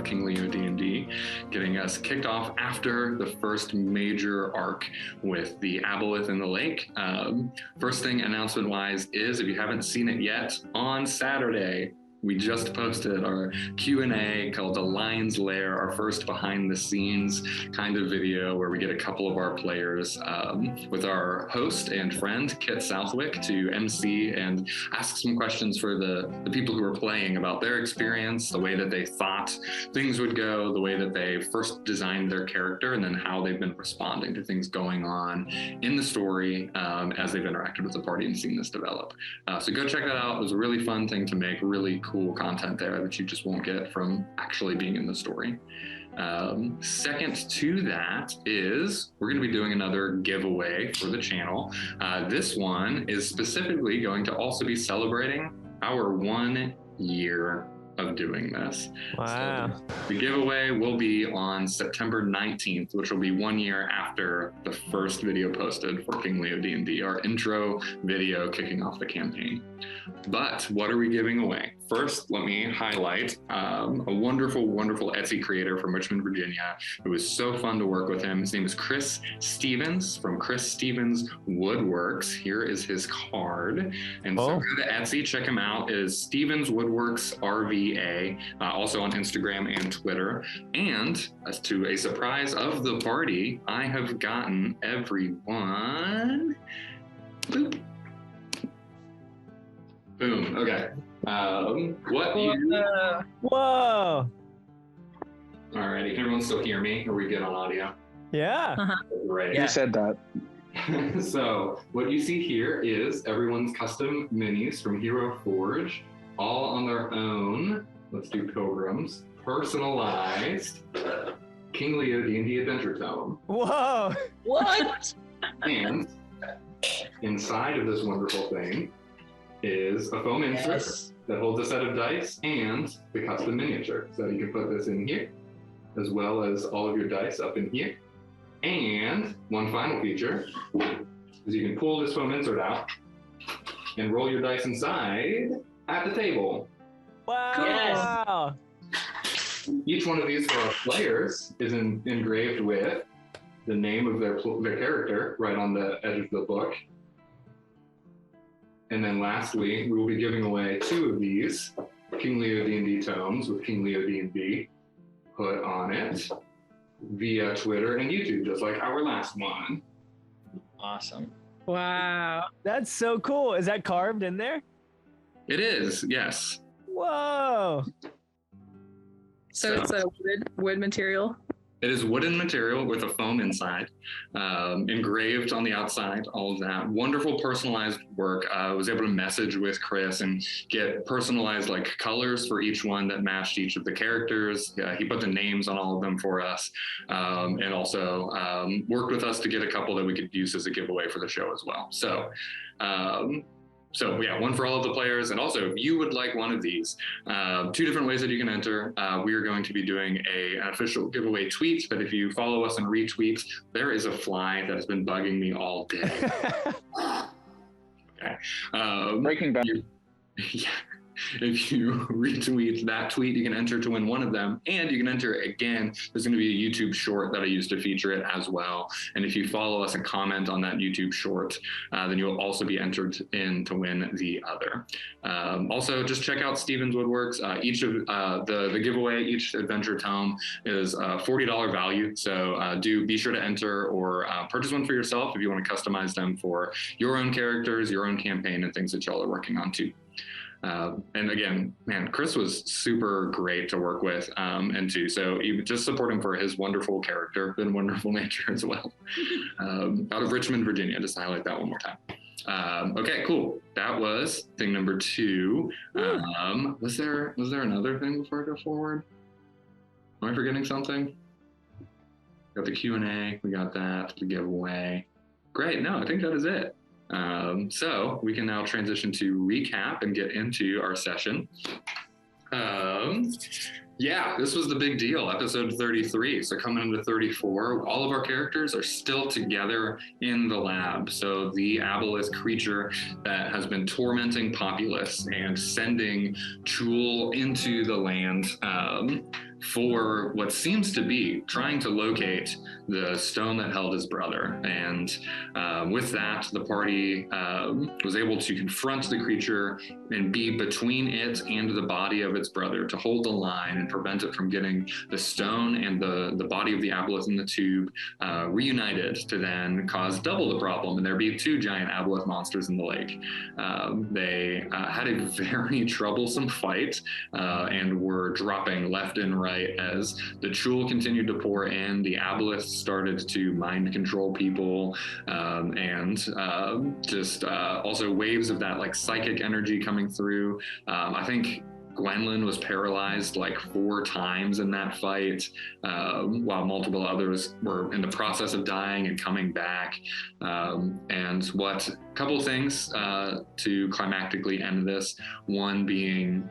King Leo D&D, getting us kicked off after the first major arc with the Aboleth in the Lake. First thing announcement-wise is, if you haven't seen it yet, on Saturday, we just posted our Q&A called The Lion's Lair, our first behind-the-scenes kind of video where we get a couple of our players with our host and friend, Kit Southwick, to MC and ask some questions for the people who are playing about their experience, the way that they thought things would go, the way that they first designed their character, and then how they've been responding to things going on in the story as they've interacted with the party and seen this develop. So go check that out. It was a really fun thing to make, really cool content there that you just won't get from actually being in the story. Second to that is we're going to be doing another giveaway for the channel. This one is specifically going to also be celebrating our 1 year of doing this. Wow. So the giveaway will be on September 19th, which will be 1 year after the first video posted for King Leo D&D, our intro video kicking off the campaign. But what are we giving away? First, let me highlight a wonderful, wonderful Etsy creator from Richmond, Virginia. It was so fun to work with him. His name is Chris Stevens from Chris Stevens Woodworks. Here is his card. And so go to Etsy, check him out. It is Stevens Woodworks RVA, also on Instagram and Twitter. And as to a surprise of the party, I have gotten everyone. Boop. Boom. Okay. Whoa. Alrighty. Can everyone still hear me? Are we good on audio? Yeah. Right. You said that. So what you see here is everyone's custom minis from Hero Forge, all on their own. Let's do pilgrims. Personalized King Leo D&D Adventure Tome. Whoa. What? And inside of this wonderful thing is a foam insert that holds a set of dice and the custom miniature. So you can put this in here, as well as all of your dice up in here. And one final feature is you can pull this foam insert out and roll your dice inside at the table. Wow. Yes. Each one of these for our players is engraved with the name of their character right on the edge of the book. And then lastly, we will be giving away 2 of these King Leo D&D tomes with King Leo D&D put on it via Twitter and YouTube, just like our last one. Awesome. Wow. That's so cool. Is that carved in there? It is, yes. Whoa. So it's a wood material. It is wooden material with a foam inside, engraved on the outside, all of that. Wonderful personalized work. I was able to message with Chris and get personalized like colors for each one that matched each of the characters. He put the names on all of them for us, and also worked with us to get a couple that we could use as a giveaway for the show as well. So yeah, one for all of the players. And also, if you would like one of these, 2 different ways that you can enter. We are going to be doing an official giveaway tweet, but if you follow us and retweet, there is a fly that has been bugging me all day. Okay. Breaking Bad. Yeah. If you retweet that tweet, you can enter to win one of them, and you can enter again. There's going to be a YouTube short that I use to feature it as well. And if you follow us and comment on that YouTube short, then you'll also be entered in to win the other. Also, just check out Stevens Woodworks. Each of the giveaway, each adventure tome is $40 value. So do be sure to enter or purchase one for yourself if you want to customize them for your own characters, your own campaign, and things that y'all are working on too. And again, man, Chris was super great to work with and too. So you just support him for his wonderful character and wonderful nature as well. Out of Richmond, Virginia, just to highlight that one more time. Okay, cool. That was thing number 2. Was there another thing before I go forward? Am I forgetting something? Got the Q&A, we got that, the giveaway. Great, no, I think that is it. So we can now transition to recap and get into our session. Yeah, this was the big deal, episode 33. So coming into 34, all of our characters are still together in the lab. So the Aboleth creature that has been tormenting populace and sending Chul into the land for what seems to be trying to locate the stone that held his brother. And with that, the party was able to confront the creature and be between it and the body of its brother to hold the line and prevent it from getting the stone and the body of the aboleth in the tube reunited to then cause double the problem and there be two giant aboleth monsters in the lake. They had a very troublesome fight and were dropping left and right as the Chul continued to pour in. The aboleth started to mind control people and just also waves of that like psychic energy coming through. I think Gwendolyn was paralyzed like 4 times in that fight, while multiple others were in the process of dying and coming back. And what couple things to climactically end this, one being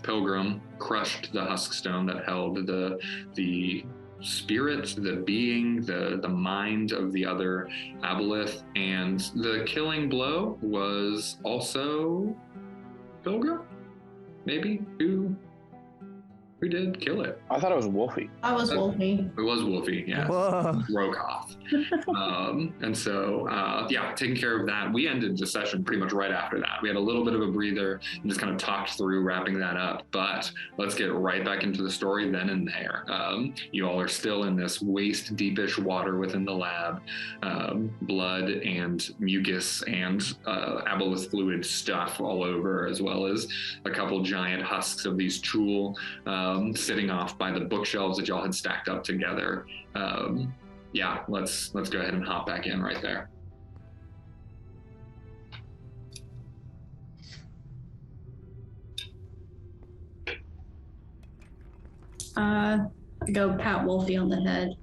Pilgrim crushed the husk stone that held the spirit, the being, the mind of the other aboleth, and the killing blow was also Pilgrim. Maybe who did kill it? I thought it was Wolfie. I was Wolfie. It was Wolfie, yeah. Whoa. Rokoff. And so, taking care of that. We ended the session pretty much right after that. We had a little bit of a breather and just kind of talked through wrapping that up. But let's get right back into the story then and there. You all are still in this waist deepish water within the lab. Blood and mucus and aboleth fluid stuff all over, as well as a couple giant husks of these chul sitting off by the bookshelves that y'all had stacked up together. Let's go ahead and hop back in right there. Go pat Wolfie on the head.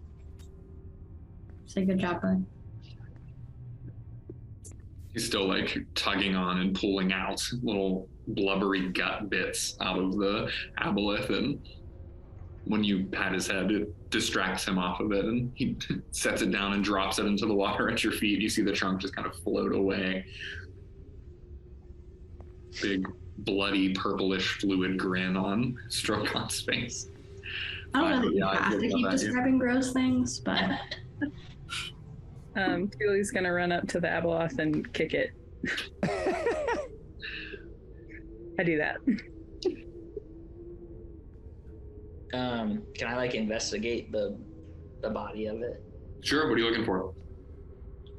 Say good job, bud. He's still like tugging on and pulling out little blubbery gut bits out of the aboleth, and when you pat his head, it distracts him off of it, and he sets it down and drops it into the water at your feet. You see the trunk just kind of float away. Big bloody purplish fluid grin on Strokon's face. I don't know that you have to keep describing gross things, but Julie's gonna run up to the aboleth and kick it. I do that. Can I like investigate the body of it? Sure, what are you looking for?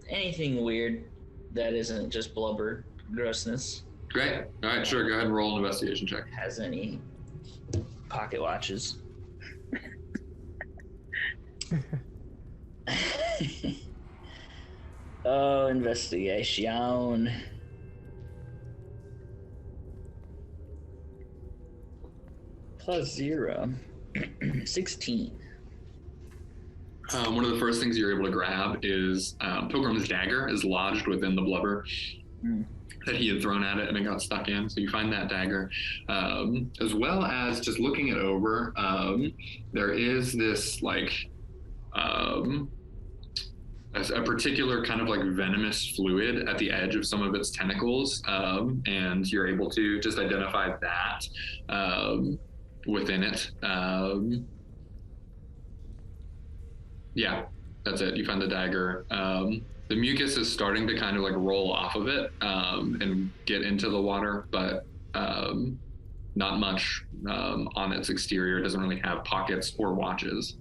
Anything weird that isn't just blubber grossness? Great. All right, sure, go ahead and roll an investigation check. Has any pocket watches? Oh, investigation. +0. 16. One of the first things you're able to grab is Pilgrim's dagger is lodged within the blubber that he had thrown at it and it got stuck in. So you find that dagger. As well as just looking it over, there is this like a particular kind of like venomous fluid at the edge of some of its tentacles, and you're able to just identify that within it. Yeah, that's it. You find the dagger. The mucus is starting to kind of like roll off of it and get into the water, but not much on its exterior. It doesn't really have pockets or watches.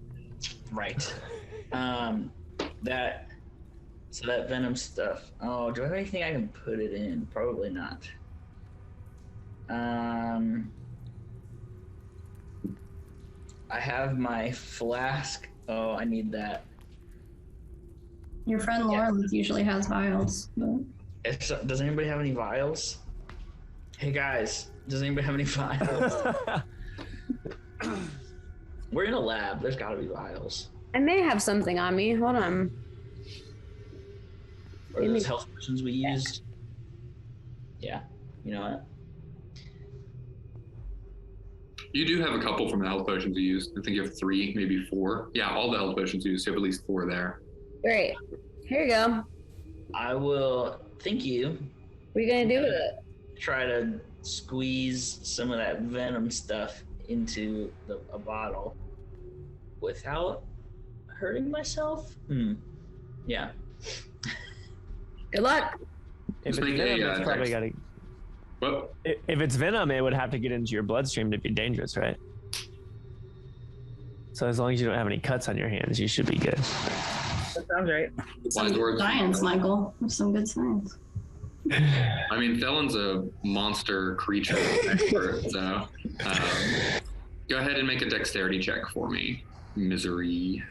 Right. That venom stuff. Oh, do I have anything I can put it in? Probably not. I have my flask. Oh, I need that. your friend Lawrence usually has vials. But... Does anybody have any vials? Hey guys, does anybody have any vials? We're in a lab. There's got to be vials. I may have something on me. Hold on. Or those health potions we used. Yeah, you know what? You do have a couple from the health potions you used. I think you have 3, maybe 4. Yeah, all the health potions you used. You have at least 4 there. Great. Here you go. I will. Thank you. What are you gonna do with it? Try to squeeze some of that venom stuff into a bottle without hurting myself. Yeah. Good luck. If Just it's make venom, a, it's probably text. gotta. Well, If it's venom, it would have to get into your bloodstream to be dangerous, right? So as long as you don't have any cuts on your hands, you should be good. That sounds right. wise words. Science, Michael. That's some good science. I mean, Felon's a monster creature expert, so go ahead and make a dexterity check for me. Misery.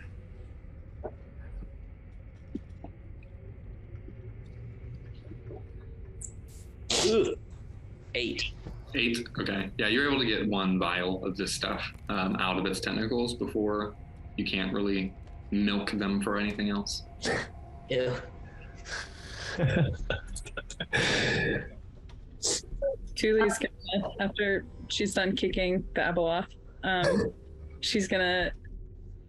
Ooh. 8. 8. Okay. Yeah, you're able to get one vial of this stuff out of its tentacles before you can't really milk them for anything else. Ew. Tuli's gonna, after she's done kicking the Abeloth, she's gonna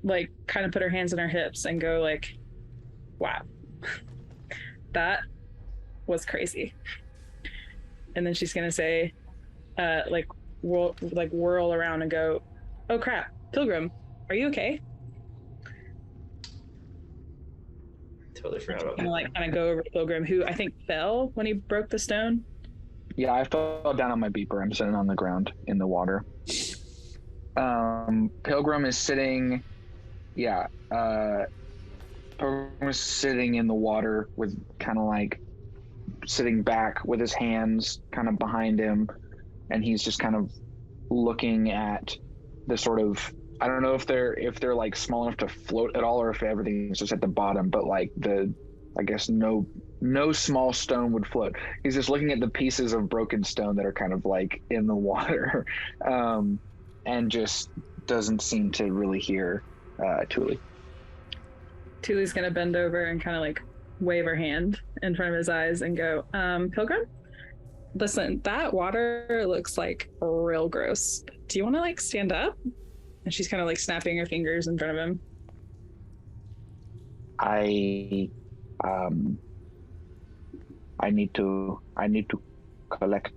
like kind of put her hands on her hips and go like, wow, that was crazy. And then she's gonna say, whirl around and go, oh crap, Pilgrim, are you okay? Totally forgot about And that. like kind of go over to Pilgrim, who I think fell when he broke the stone. Yeah, I fell down on my beeper. I'm sitting on the ground in the water. Pilgrim is sitting. Yeah, Pilgrim is sitting in the water with kind of like sitting back with his hands kind of behind him, and he's just kind of looking at the sort of. I don't know if they're like small enough to float at all, or if everything's just at the bottom. But like I guess no small stone would float. He's just looking at the pieces of broken stone that are kind of like in the water, and just doesn't seem to really hear Tuli. Tuli's gonna bend over and kind of like wave her hand in front of his eyes and go, Pilgrim, listen, that water looks like real gross. Do you want to like stand up? And she's kind of like snapping her fingers in front of him. I need to collect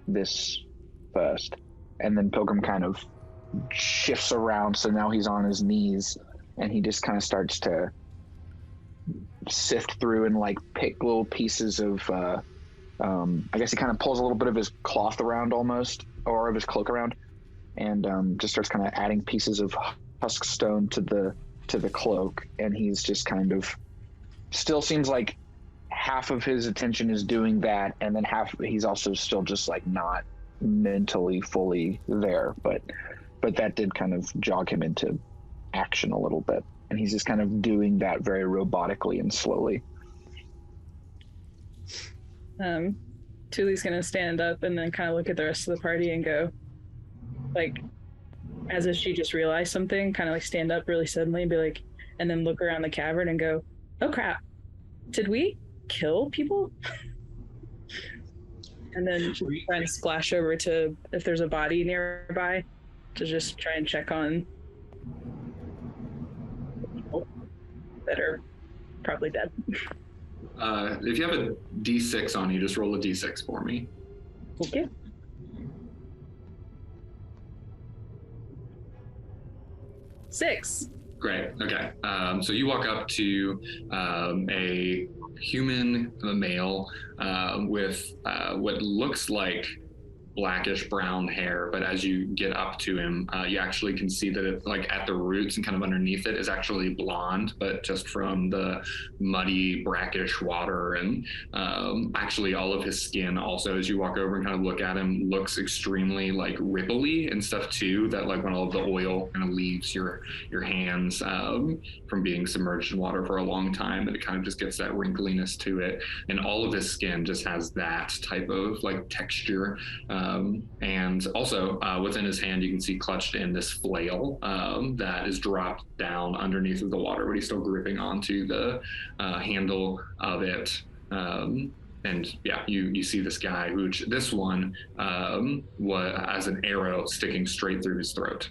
this first. And then Pilgrim kind of shifts around, so now he's on his knees, and he just kind of starts to sift through and like pick little pieces of I guess he kind of pulls a little bit of his cloth around almost, or of his cloak around, and just starts kind of adding pieces of husk stone to the cloak, and he's just kind of still seems like half of his attention is doing that, and then half he's also still just like not mentally fully there, but that did kind of jog him into action a little bit, and he's just kind of doing that very robotically and slowly. Tuli's gonna stand up and then kind of look at the rest of the party and go, like, as if she just realized something, kind of like stand up really suddenly and be like, and then look around the cavern and go, oh crap, did we kill people? And then she's trying to splash over to if there's a body nearby to just try and check on people that are probably dead. If you have a D6 on you, just roll a D6 for me. Okay. Six. Great. Okay. So you walk up to a human male with what looks like blackish brown hair, but as you get up to him, you actually can see that it, like at the roots and kind of underneath it, is actually blonde, but just from the muddy brackish water. And actually all of his skin also, as you walk over and kind of look at him, looks extremely like ripply and stuff too, that like when all of the oil kind of leaves your hands from being submerged in water for a long time, and it kind of just gets that wrinkliness to it. And all of his skin just has that type of like texture. And also within his hand, you can see clutched in this flail that is dropped down underneath of the water, but he's still gripping onto the handle of it. And yeah, you see this guy, which this one has an arrow sticking straight through his throat.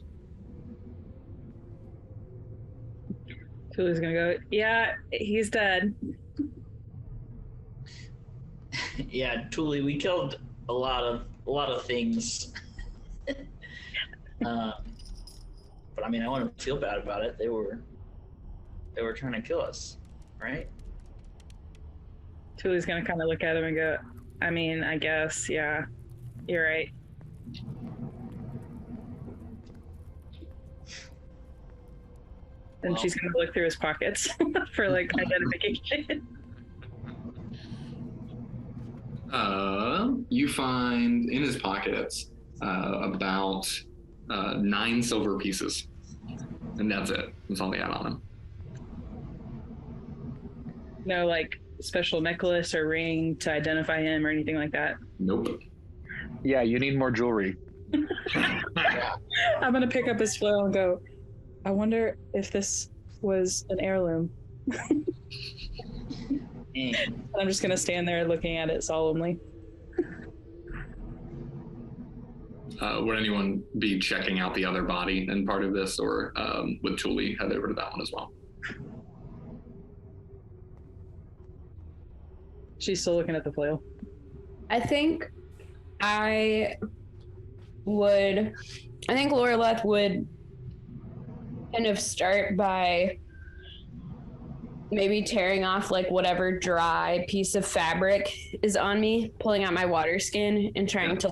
Tuli's gonna go, yeah, he's dead. Yeah, Tuli, we killed a lot of things. But I mean, I wouldn't feel bad about it. They were trying to kill us, right? Tuli's gonna kind of look at him and go, I mean, I guess, yeah, you're right. And she's gonna look through his pockets for like identification. You find in his pockets about 9 silver pieces, and that's it. That's all they had on him. No, like special necklace or ring to identify him or anything like that. Nope. Yeah, you need more jewelry. I'm gonna pick up his flail and go, I wonder if this was an heirloom. I'm just gonna stand there looking at it solemnly. Would anyone be checking out the other body in part of this, or would Tuli head over to that one as well? She's still looking at the flail. I think Loreleth would kind of start by maybe tearing off like whatever dry piece of fabric is on me, pulling out my water skin and trying to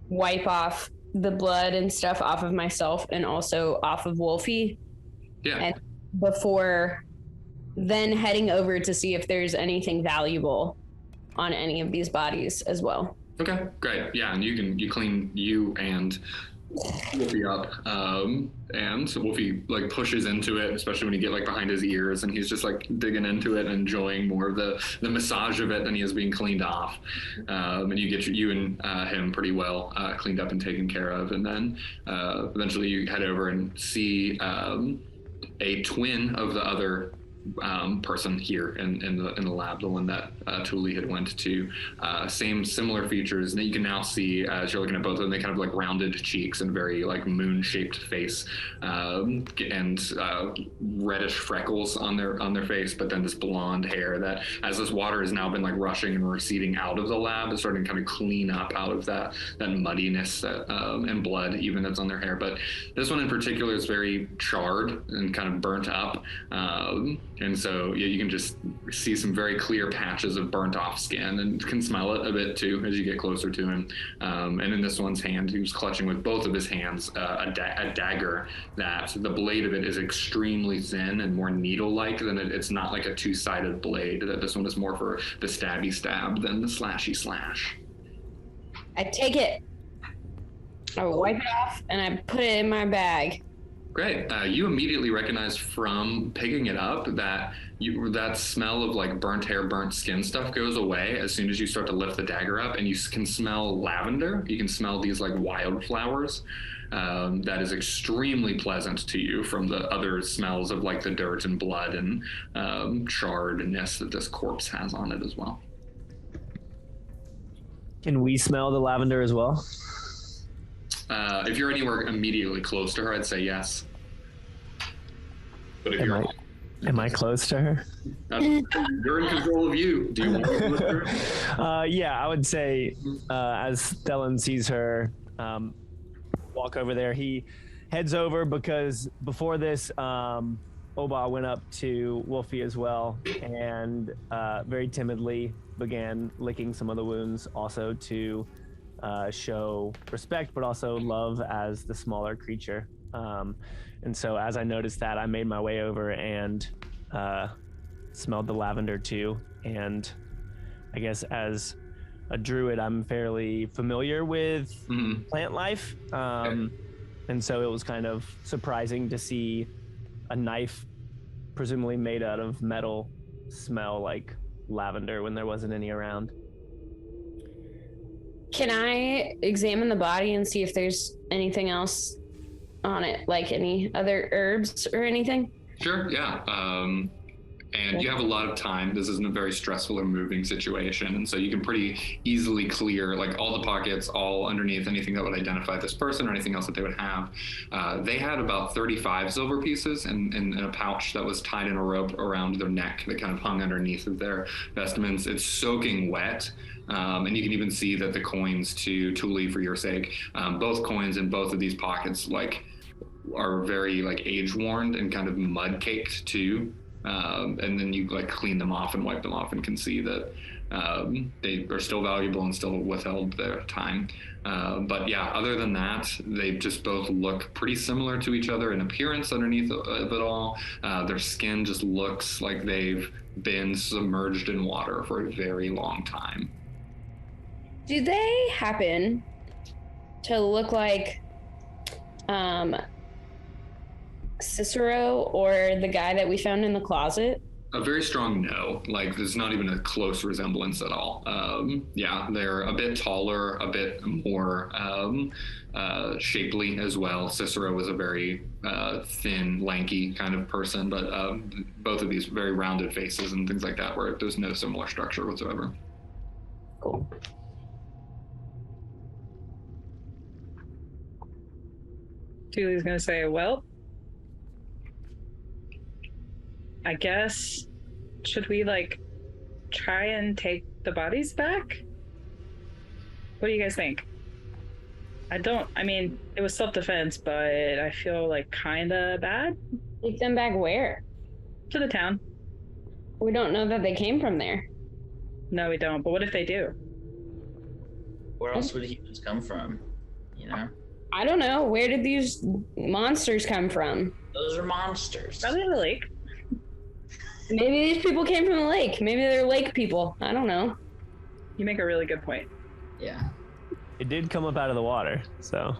wipe off the blood and stuff off of myself and also off of Wolfie. Yeah. And before then heading over to see if there's anything valuable on any of these bodies as well. Okay, great. Yeah, and you clean you and Wolfie up, and so Wolfie like pushes into it, especially when you get like behind his ears, and he's just like digging into it and enjoying more of the massage of it than he is being cleaned off. And you get you and him pretty well cleaned up and taken care of, and then eventually you head over and see a twin of the other person here in the lab, the one that Tuli had went to. Similar features that you can now see as you're looking at both of them. They kind of like rounded cheeks and very like moon-shaped face, and reddish freckles on their face. But then this blonde hair that, as this water has now been like rushing and receding out of the lab, is starting to kind of clean up out of that muddiness and blood even that's on their hair. But this one in particular is very charred and kind of burnt up. And so you can just see some very clear patches of burnt off skin, and can smell it a bit too as you get closer to him. And in this one's hand, he was clutching with both of his hands a dagger that the blade of it is extremely thin and more needle-like than it's not like a two-sided blade. That this one is more for the stabby stab than the slashy slash. I take it, I wipe it off, and I put it in my bag. Great. You immediately recognize from picking it up that that smell of like burnt hair, burnt skin stuff goes away as soon as you start to lift the dagger up, and you can smell lavender. You can smell these like wildflowers. That is extremely pleasant to you from the other smells of like the dirt and blood and charredness that this corpse has on it as well. Can we smell the lavender as well? If you're anywhere immediately close to her, I'd say yes. But if Am I close to her? You're in control of you. Do you want to look at her? Yeah, I would say as Stellan sees her walk over there, he heads over because before this, Oba went up to Wolfie as well and very timidly began licking some of the wounds also to show respect, but also love as the smaller creature. And so as I noticed that, I made my way over and smelled the lavender too. And I guess as a druid, I'm fairly familiar with plant life. And so it was kind of surprising to see a knife, presumably made out of metal, smell like lavender when there wasn't any around. Can I examine the body and see if there's anything else on it, like any other herbs or anything? Sure, yeah. And you have a lot of time. This isn't a very stressful or moving situation. And so you can pretty easily clear like all the pockets, all underneath anything that would identify this person or anything else that they would have. They had about 35 silver pieces in a pouch that was tied in a rope around their neck that kind of hung underneath of their vestments. It's soaking wet. And you can even see that the coins to Tuli, for your sake, both coins in both of these pockets like are very like age worn and kind of mud caked too. And then you like clean them off and wipe them off and can see that they are still valuable and still withheld their time. But yeah, other than that, they just both look pretty similar to each other in appearance underneath of it all. Their skin just looks like they've been submerged in water for a very long time. Do they happen to look like Cicero or the guy that we found in the closet? A very strong no. Like, there's not even a close resemblance at all. Yeah, they're a bit taller, a bit more shapely as well. Cicero was a very thin, lanky kind of person, but both of these very rounded faces and things like that, where there's no similar structure whatsoever. Cool. Julie's gonna say, well, I guess, should we like try and take the bodies back? What do you guys think? I mean, it was self-defense, but I feel like kinda bad. Take them back where? To the town. We don't know that they came from there. No, we don't, but what if they do? Where else would humans come from? You know? I don't know. Where did these monsters come from? Those are monsters. Probably in the lake. Maybe these people came from the lake. Maybe they're lake people. I don't know. You make a really good point. Yeah. It did come up out of the water, so.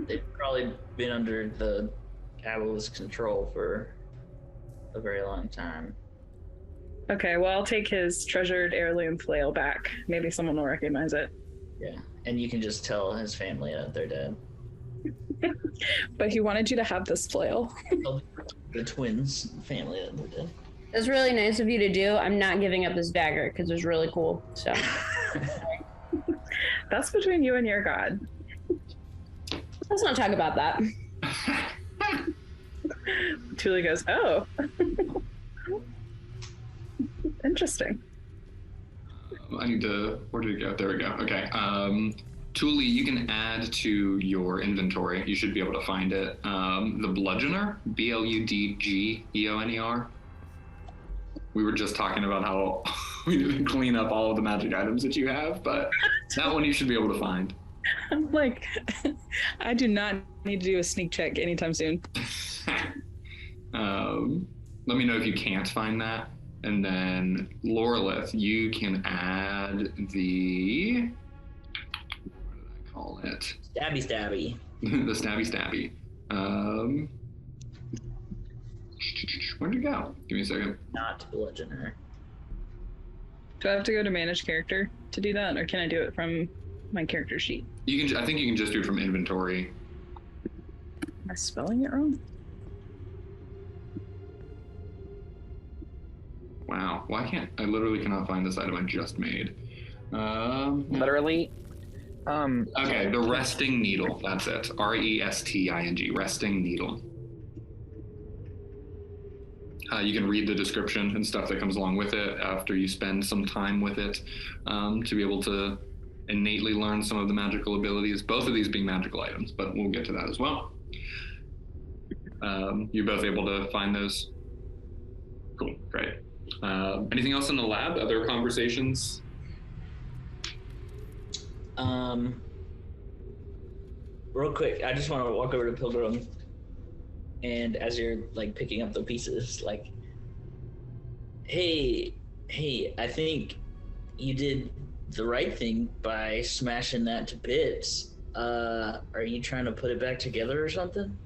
They've probably been under the Cabalist's control for a very long time. Okay, well, I'll take his treasured heirloom flail back. Maybe someone will recognize it. Yeah. And you can just tell his family that they're dead. But he wanted you to have this flail. The twins family that they're dead. That's really nice of you to do. I'm not giving up this dagger because it was really cool. So That's between you and your god. let's not talk about that. Tuli goes, oh. Interesting. I need to, where did it go? There we go. Okay. Tuli, you can add to your inventory. You should be able to find it. The Bludgeoner, Bludgeoner. We were just talking about how we need to clean up all of the magic items that you have, but that one you should be able to find. I'm like, I do not need to do a sneak check anytime soon. Let me know if you can't find that. And then Lorelith, you can add the, what did I call it? Stabby. The stabby. Where'd it go? Give me a second. Not Bludgeoner. Do I have to go to manage character to do that, or can I do it from my character sheet? You can. I think you can just do it from inventory. Am I spelling it wrong? Wow. Why can't I literally cannot find this item I just made? Literally. Okay, the resting needle. That's it. RESTING. Resting needle. You can read the description and stuff that comes along with it after you spend some time with it to be able to innately learn some of the magical abilities. Both of these being magical items, but we'll get to that as well. You're both able to find those? Cool, great. Anything else in the lab? Other conversations? Real quick, I just want to walk over to Pilgrim, and as you're like picking up the pieces, like, hey, I think you did the right thing by smashing that to bits. Are you trying to put it back together or something?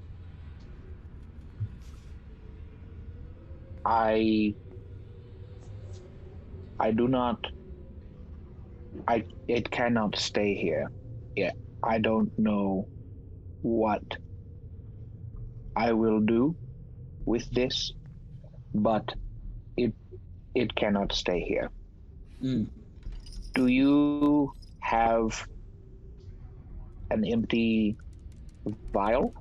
I do not. It cannot stay here. Yeah, I don't know what I will do with this, but it cannot stay here. Mm. Do you have an empty vial?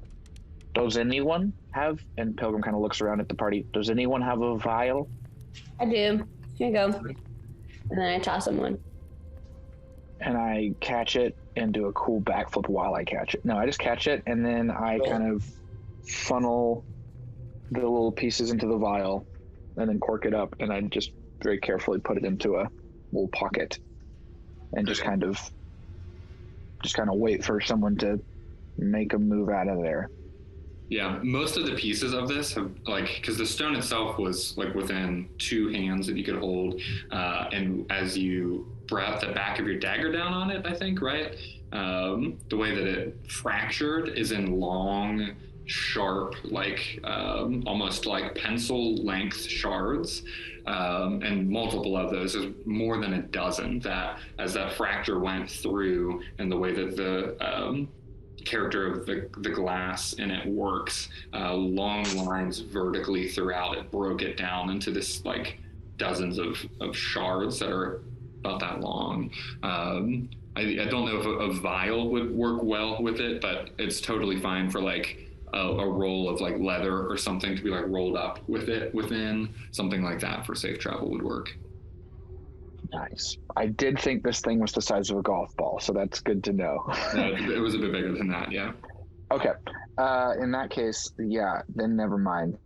Does anyone have? And Pilgrim kind of looks around at the party. Does anyone have a vial? I do. Here you go. And then I toss him one. And I catch it and do a cool backflip while I catch it. No, I just catch it and then I kind of funnel the little pieces into the vial and then cork it up, and I just very carefully put it into a little pocket and just kind of wait for someone to make a move out of there. Yeah, most of the pieces of this have, like, because the stone itself was like within 2 hands that you could hold, and as you brought the back of your dagger down on it, I think, right? The way that it fractured is in long, sharp, like almost like pencil length shards, and multiple of those. There's more than a dozen that, as that fracture went through, and the way that the character of the glass in it works, long lines vertically throughout it broke it down into this like dozens of shards that are about that long. I don't know if a vial would work well with it, but it's totally fine for like a roll of like leather or something to be like rolled up with it within. Something like that for safe travel would work. Nice. I did think this thing was the size of a golf ball, so that's good to know. It was a bit bigger than that, yeah. Okay. In that case, yeah, then never mind.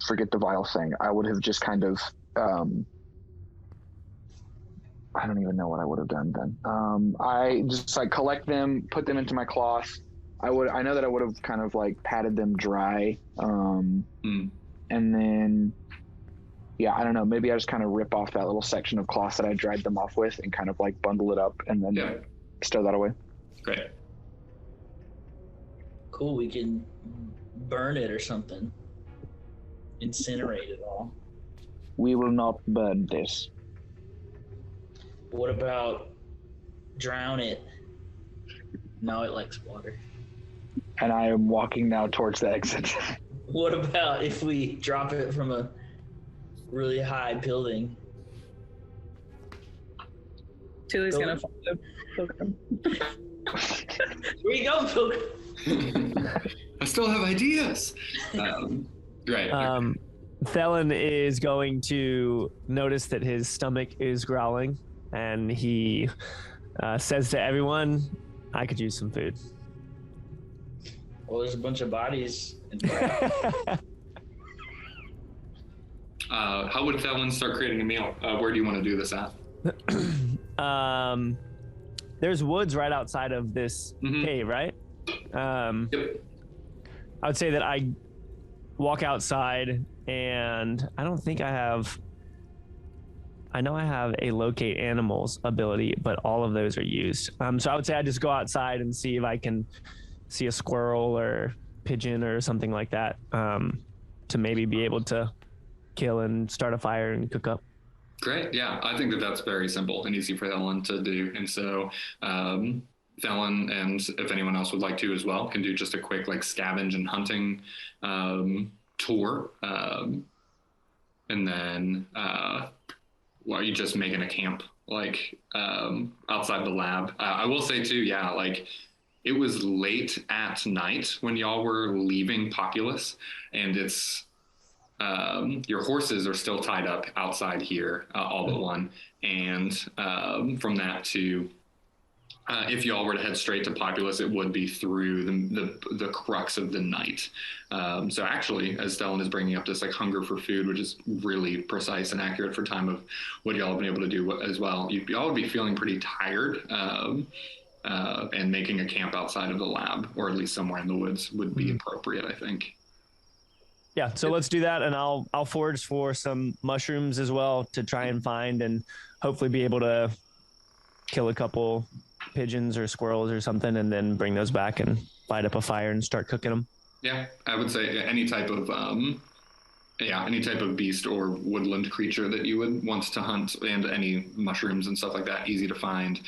Forget the vial thing. I would have just kind of, I don't even know what I would have done then. I just like collect them, put them into my cloth. I know that I would have kind of like patted them dry. And then, yeah, I don't know. Maybe I just kind of rip off that little section of cloth that I dried them off with and kind of like bundle it up and then stow that away. Great. Cool. We can burn it or something. Incinerate it all. We will not burn this. What about drown it? No, it likes water. And I am walking now towards the exit. What about if we drop it from a really high building? Tuli's gonna follow Pilgrim. Where you going, Pilgrim? I still have ideas. Great. Thelen is going to notice that his stomach is growling, and he says to everyone, I could use some food. Well, there's a bunch of bodies. How would Thelen start creating a meal? Where do you want to do this at? There's woods right outside of this cave, right? Yep. I would say that I walk outside, and I don't think I know I have a locate animals ability, but all of those are used. So I would say I just go outside and see if I can see a squirrel or pigeon or something like that, to maybe be able to kill and start a fire and cook up. Great. Yeah, I think that that's very simple and easy for Thelen to do. And so Thelen, and if anyone else would like to as well, can do just a quick like scavenge and hunting tour. And then while you just making a camp like outside the lab. I will say too, yeah, like it was late at night when y'all were leaving Populous, and it's your horses are still tied up outside here, all but one. And from that to, if y'all were to head straight to Populous, it would be through the crux of the night. So actually, as Thelen is bringing up this like hunger for food, which is really precise and accurate for time of what y'all have been able to do as well, y'all would be feeling pretty tired. And making a camp outside of the lab, or at least somewhere in the woods, would be appropriate, I think. Yeah, so let's do that, and I'll forage for some mushrooms as well to try and find and hopefully be able to kill a couple pigeons or squirrels or something, and then bring those back and light up a fire and start cooking them. Yeah, I would say any type of yeah, any type of beast or woodland creature that you would want to hunt, and any mushrooms and stuff like that, easy to find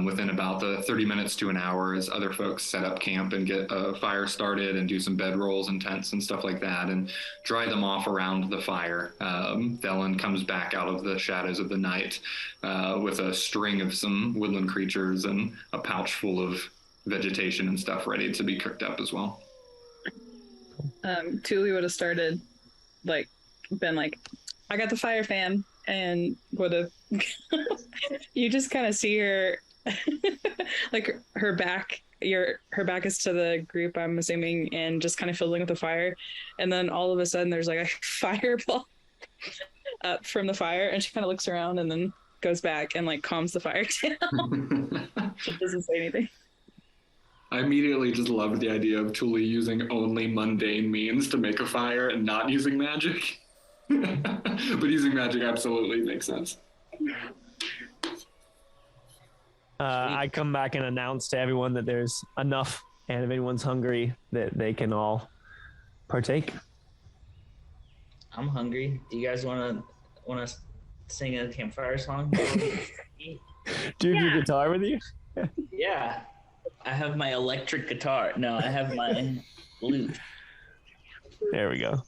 within about the 30 minutes to an hour as other folks set up camp and get a fire started and do some bedrolls and tents and stuff like that and dry them off around the fire. Thelen comes back out of the shadows of the night with a string of some woodland creatures and a pouch full of vegetation and stuff ready to be cooked up as well. Tuli would have started, been like, I got the fire fan, and would have. You just kind of see her, like her back. Her back is to the group, I'm assuming, and just kind of fiddling with the fire, and then all of a sudden there's like a fireball up from the fire, and she kind of looks around and then goes back and like calms the fire down. She doesn't say anything. I immediately just loved the idea of Tuli using only mundane means to make a fire and not using magic. But using magic absolutely makes sense. I come back and announce to everyone that there's enough, and if anyone's hungry, that they can all partake. I'm hungry. Do you guys want to sing a campfire song? Do you have your guitar with you? Yeah. I have my electric guitar. No, I have my lute. There we go.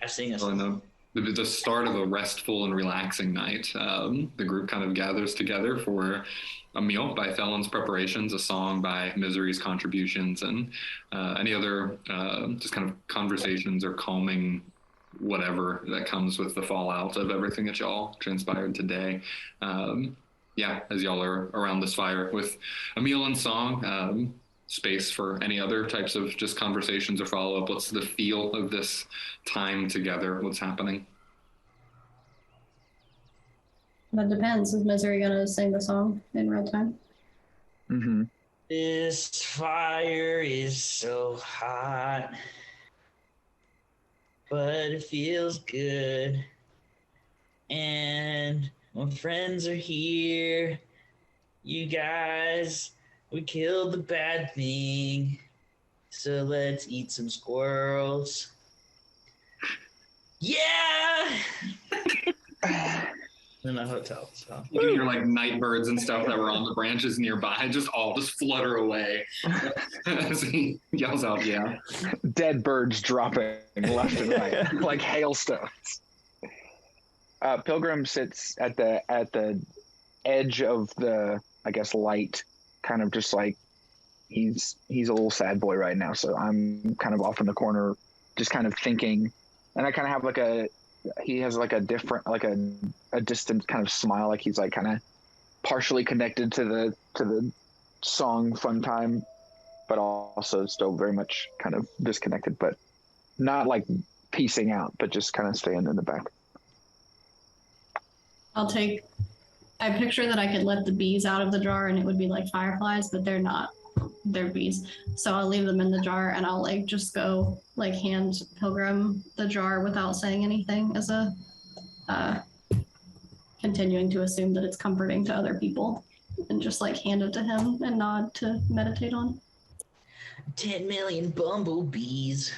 I sing a So song. the start of a restful and relaxing night, the group kind of gathers together for a meal by Thelen's preparations, a song by Misery's contributions, and any other just kind of conversations or calming whatever that comes with the fallout of everything that y'all transpired today. As y'all are around this fire with a meal and song, space for any other types of just conversations or follow-up. What's the feel of this time together? What's happening? That depends. Is Misery gonna sing the song in real time? Mm-hmm. This fire is so hot, but it feels good. And my friends are here. You guys, we killed the bad thing. So let's eat some squirrels. Yeah! In a hotel. So. You can hear like night birds and stuff that were on the branches nearby just flutter away as he yells out, yeah. Dead birds dropping left and right like hailstones. Pilgrim sits at the edge of the, I guess, light, kind of just like he's a little sad boy right now. So I'm kind of off in the corner, just kind of thinking, and I kind of have he has like a different, like a distant kind of smile, like he's like kind of partially connected to the song Fun Time, but also still very much kind of disconnected, but not like piecing out, but just kind of staying in the back. I picture that I could let the bees out of the jar and it would be like fireflies, but they're not. They're bees. So I'll leave them in the jar and I'll like just go like hand Pilgrim the jar without saying anything as a continuing to assume that it's comforting to other people and just like hand it to him and nod to meditate on. 10 million bumblebees.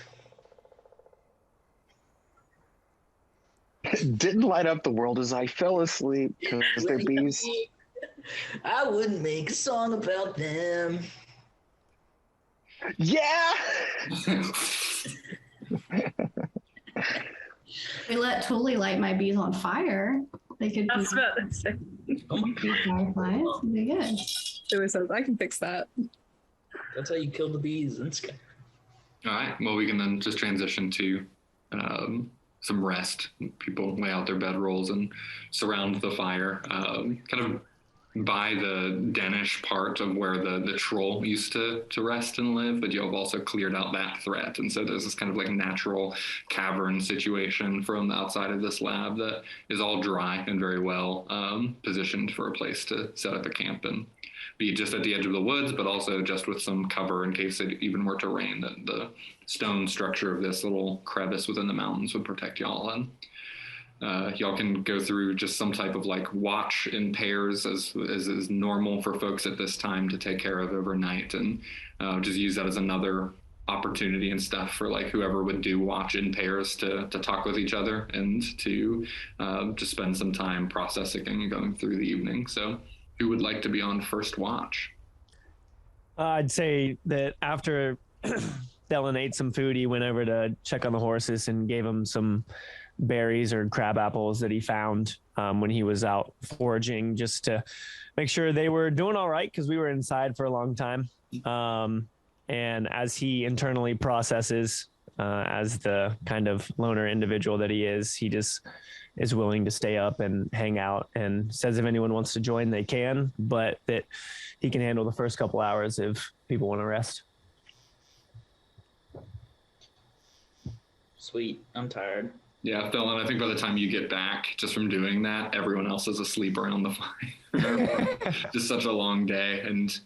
Didn't light up the world as I fell asleep because they're bees. I wouldn't make a song about them. Yeah! We let Tuli light my bees on fire. They could be, That's about to say. be fireflies. It'd be good. Tuli says, I can fix that. That's how you kill the bees in Sky. All right. Well, we can then just transition to some rest. People lay out their bedrolls and surround the fire, kind of by the Danish part of where the troll used to rest and live, but you have also cleared out that threat. And so there's this kind of like natural cavern situation from the outside of this lab that is all dry and very well positioned for a place to set up a camp and be just at the edge of the woods, but also just with some cover in case it even were to rain. The stone structure of this little crevice within the mountains would protect y'all. And y'all can go through just some type of like watch in pairs as is normal for folks at this time to take care of overnight, and just use that as another opportunity and stuff for like whoever would do watch in pairs to talk with each other and to spend some time processing and going through the evening. So who would like to be on first watch? I'd say that after Thelen ate some food, he went over to check on the horses and gave them some berries or crab apples that he found when he was out foraging, just to make sure they were doing all right, because we were inside for a long time. And as he internally processes, as the kind of loner individual that he just is willing to stay up and hang out, and says if anyone wants to join, they can, but that he can handle the first couple hours if people want to rest. Sweet. I'm tired. Yeah, Thelen, I think by the time you get back just from doing that, everyone else is asleep around the fire. Just such a long day, and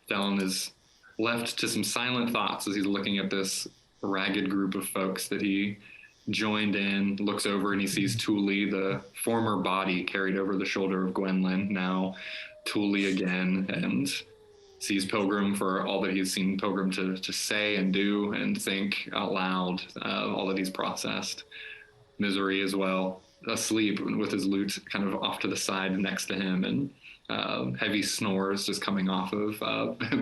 Thelen is left to some silent thoughts as he's looking at this ragged group of folks that he joined in, looks over and he sees Thule, the former body carried over the shoulder of Gwendolyn, now Thule again, and sees Pilgrim for all that he's seen Pilgrim to say and do and think out loud, all that he's processed. Misery as well, asleep with his lute kind of off to the side next to him, and heavy snores just coming off of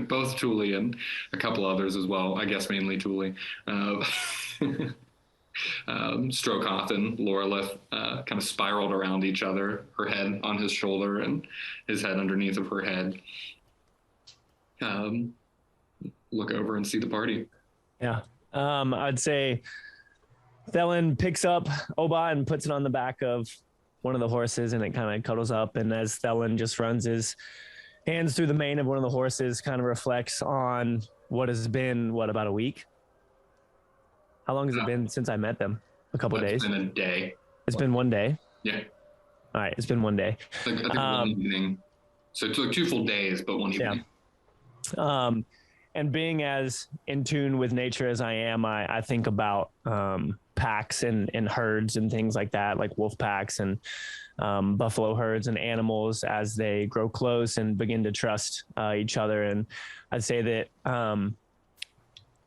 both Thule and a couple others as well. I guess mainly Thule. Strokoth and Lorelith kind of spiraled around each other, her head on his shoulder and his head underneath of her head. Look over and see the party. Yeah. I'd say Thelen picks up Oba and puts it on the back of one of the horses, and it kind of cuddles up. And as Thelen just runs his hands through the mane of one of the horses, kind of reflects on what has been, about a week? How long has it been since I met them? A couple of days? It's been a day. It's been one day? Yeah. All right, it's been one day. I think one evening. So it took 2 full days, but one evening. Yeah. And being as in tune with nature as I am, I think about packs and herds and things like that, like wolf packs and buffalo herds and animals as they grow close and begin to trust each other. And I'd say that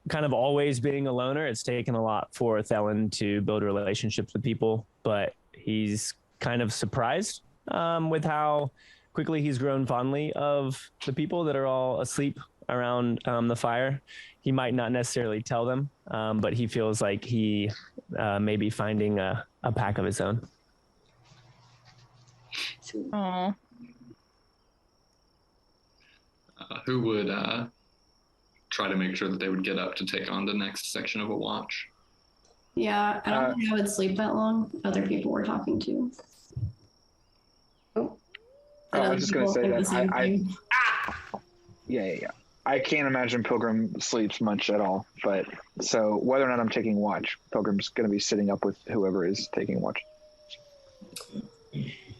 kind of always being a loner, it's taken a lot for Thelen to build relationships with people, but he's kind of surprised with how quickly he's grown fondly of the people that are all asleep around the fire. He might not necessarily tell them, but he feels like he may be finding a pack of his own. Aww. Who would try to make sure that they would get up to take on the next section of a watch? Yeah, I don't think I would sleep that long. Other people we're talking to. Oh, I was just going to say that yeah. I can't imagine Pilgrim sleeps much at all, but so whether or not I'm taking watch, Pilgrim's going to be sitting up with whoever is taking watch.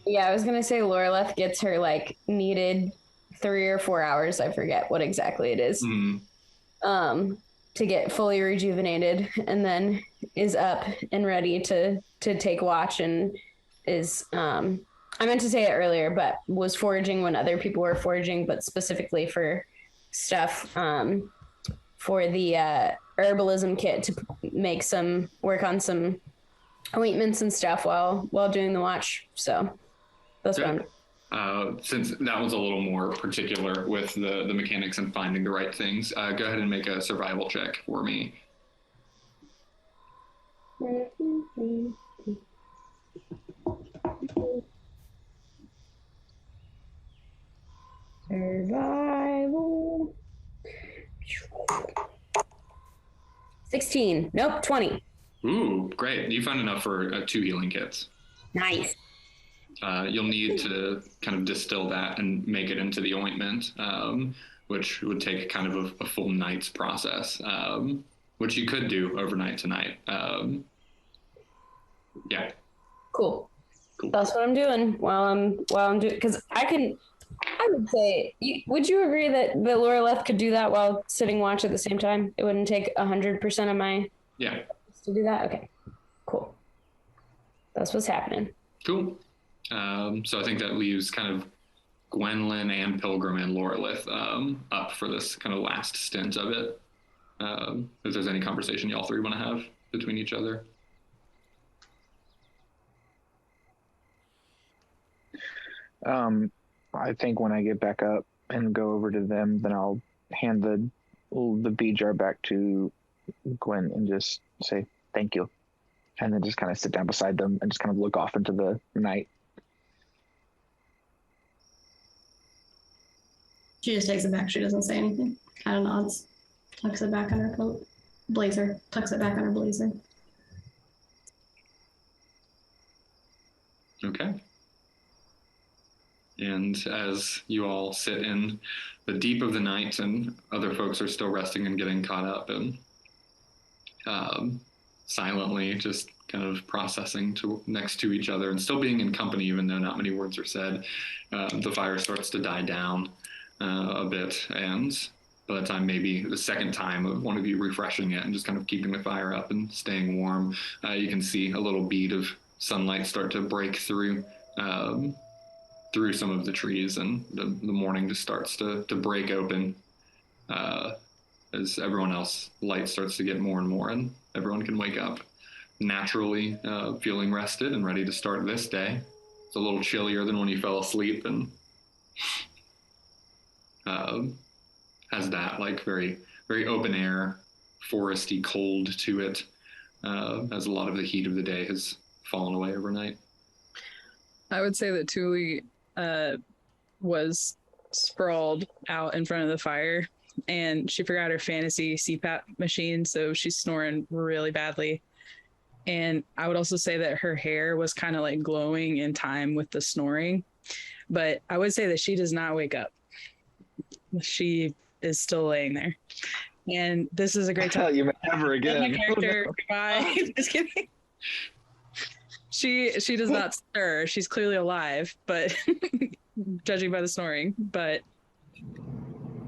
Yeah, I was going to say Loreleth gets her like needed 3 or 4 hours. I forget what exactly it is. To get fully rejuvenated, and then is up and ready to take watch, and is I meant to say it earlier, but was foraging when other people were foraging, but specifically for stuff for the herbalism kit to work on some ointments and stuff while doing the watch. So that's what I'm doing. Since that was a little more particular with the mechanics and finding the right things, go ahead and make a survival check for me. Survival. 16. Nope, 20. Ooh, great. You found enough for 2 healing kits. Nice. You'll need to kind of distill that and make it into the ointment, which would take kind of a full night's process, which you could do overnight tonight. Yeah. Cool. That's what I'm doing while I'm doing, because I would say, would you agree that Loreleth could do that while sitting watch at the same time? It wouldn't take 100% of my to do that? Okay, cool. That's what's happening. Cool. So I think that leaves kind of Gwendolyn and Pilgrim and Lorelith up for this kind of last stint of it. If there's any conversation y'all three want to have between each other. I think when I get back up and go over to them, then I'll hand the bee jar back to Gwen and just say thank you, and then just kind of sit down beside them and just kind of look off into the night. She just takes it back. She doesn't say anything. Kind of nods, tucks it back on her coat, blazer, tucks it back on her blazer. Okay. And as you all sit in the deep of the night and other folks are still resting and getting caught up and silently just kind of processing next to each other and still being in company, even though not many words are said, the fire starts to die down a bit. And by the time maybe the second time of one of you refreshing it and just kind of keeping the fire up and staying warm, you can see a little bead of sunlight start to break through some of the trees, and the morning just starts to break open as everyone else light starts to get more and more, and everyone can wake up naturally, feeling rested and ready to start this day. It's a little chillier than when you fell asleep, and has that like very, very open air, foresty cold to it, as a lot of the heat of the day has fallen away overnight. I would say that Thule was sprawled out in front of the fire, and she forgot her fantasy CPAP machine, so she's snoring really badly. And I would also say that her hair was kind of like glowing in time with the snoring, but I would say that she does not wake up. She is still laying there, and this is a great time. You never again. Character, bye. Just kidding. She does not stir. She's clearly alive, but judging by the snoring. But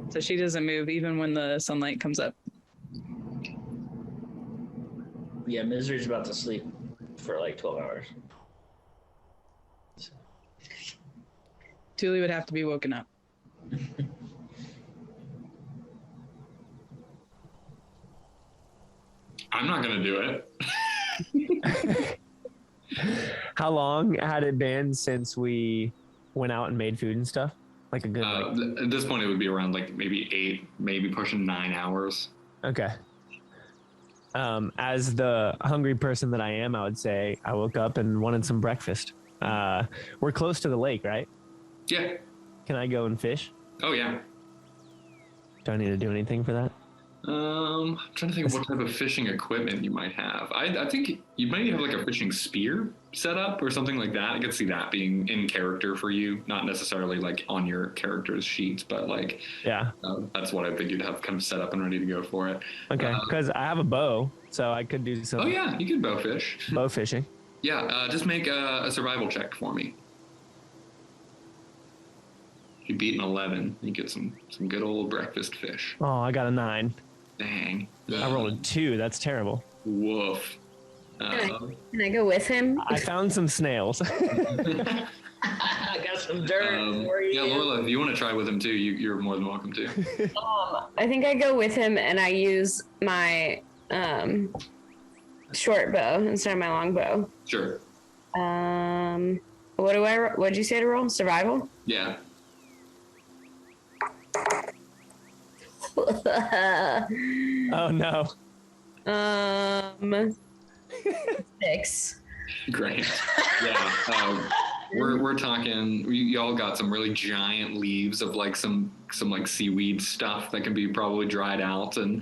so she doesn't move even when the sunlight comes up. Yeah, Misery's about to sleep for like 12 hours. Thule would have to be woken up. I'm not going to do it. How long had it been since we went out and made food and stuff? Like a good at this point it would be around like maybe 8, maybe pushing 9 hours. Okay. As the hungry person that I am, I would say I woke up and wanted some breakfast. We're close to the lake, right? Yeah. Can I go and fish? Oh yeah. Do I need to do anything for that? I'm trying to think of what type of fishing equipment you might have. I think you might have like a fishing spear set up or something like that. I could see that being in character for you, not necessarily like on your character's sheets, but like, yeah, that's what I think you'd have kind of set up and ready to go for it. Okay, because I have a bow, so I could do some. Oh yeah, you could bow fish. Bow fishing. Yeah, just make a survival check for me. If you beat an 11, you get some good old breakfast fish. Oh, I got a 9. Dang. I rolled a 2. That's terrible. Woof. Can I go with him? I found some snails. I got some dirt for you. Yeah, Lorla, if you want to try with him too, you're more than welcome to. I think I go with him and I use my short bow instead of my long bow. Sure. What'd you say to roll? Survival? Yeah. Oh no. 6. Great. Yeah. We're talking. Y'all got some really giant leaves of like some like seaweed stuff that can be probably dried out and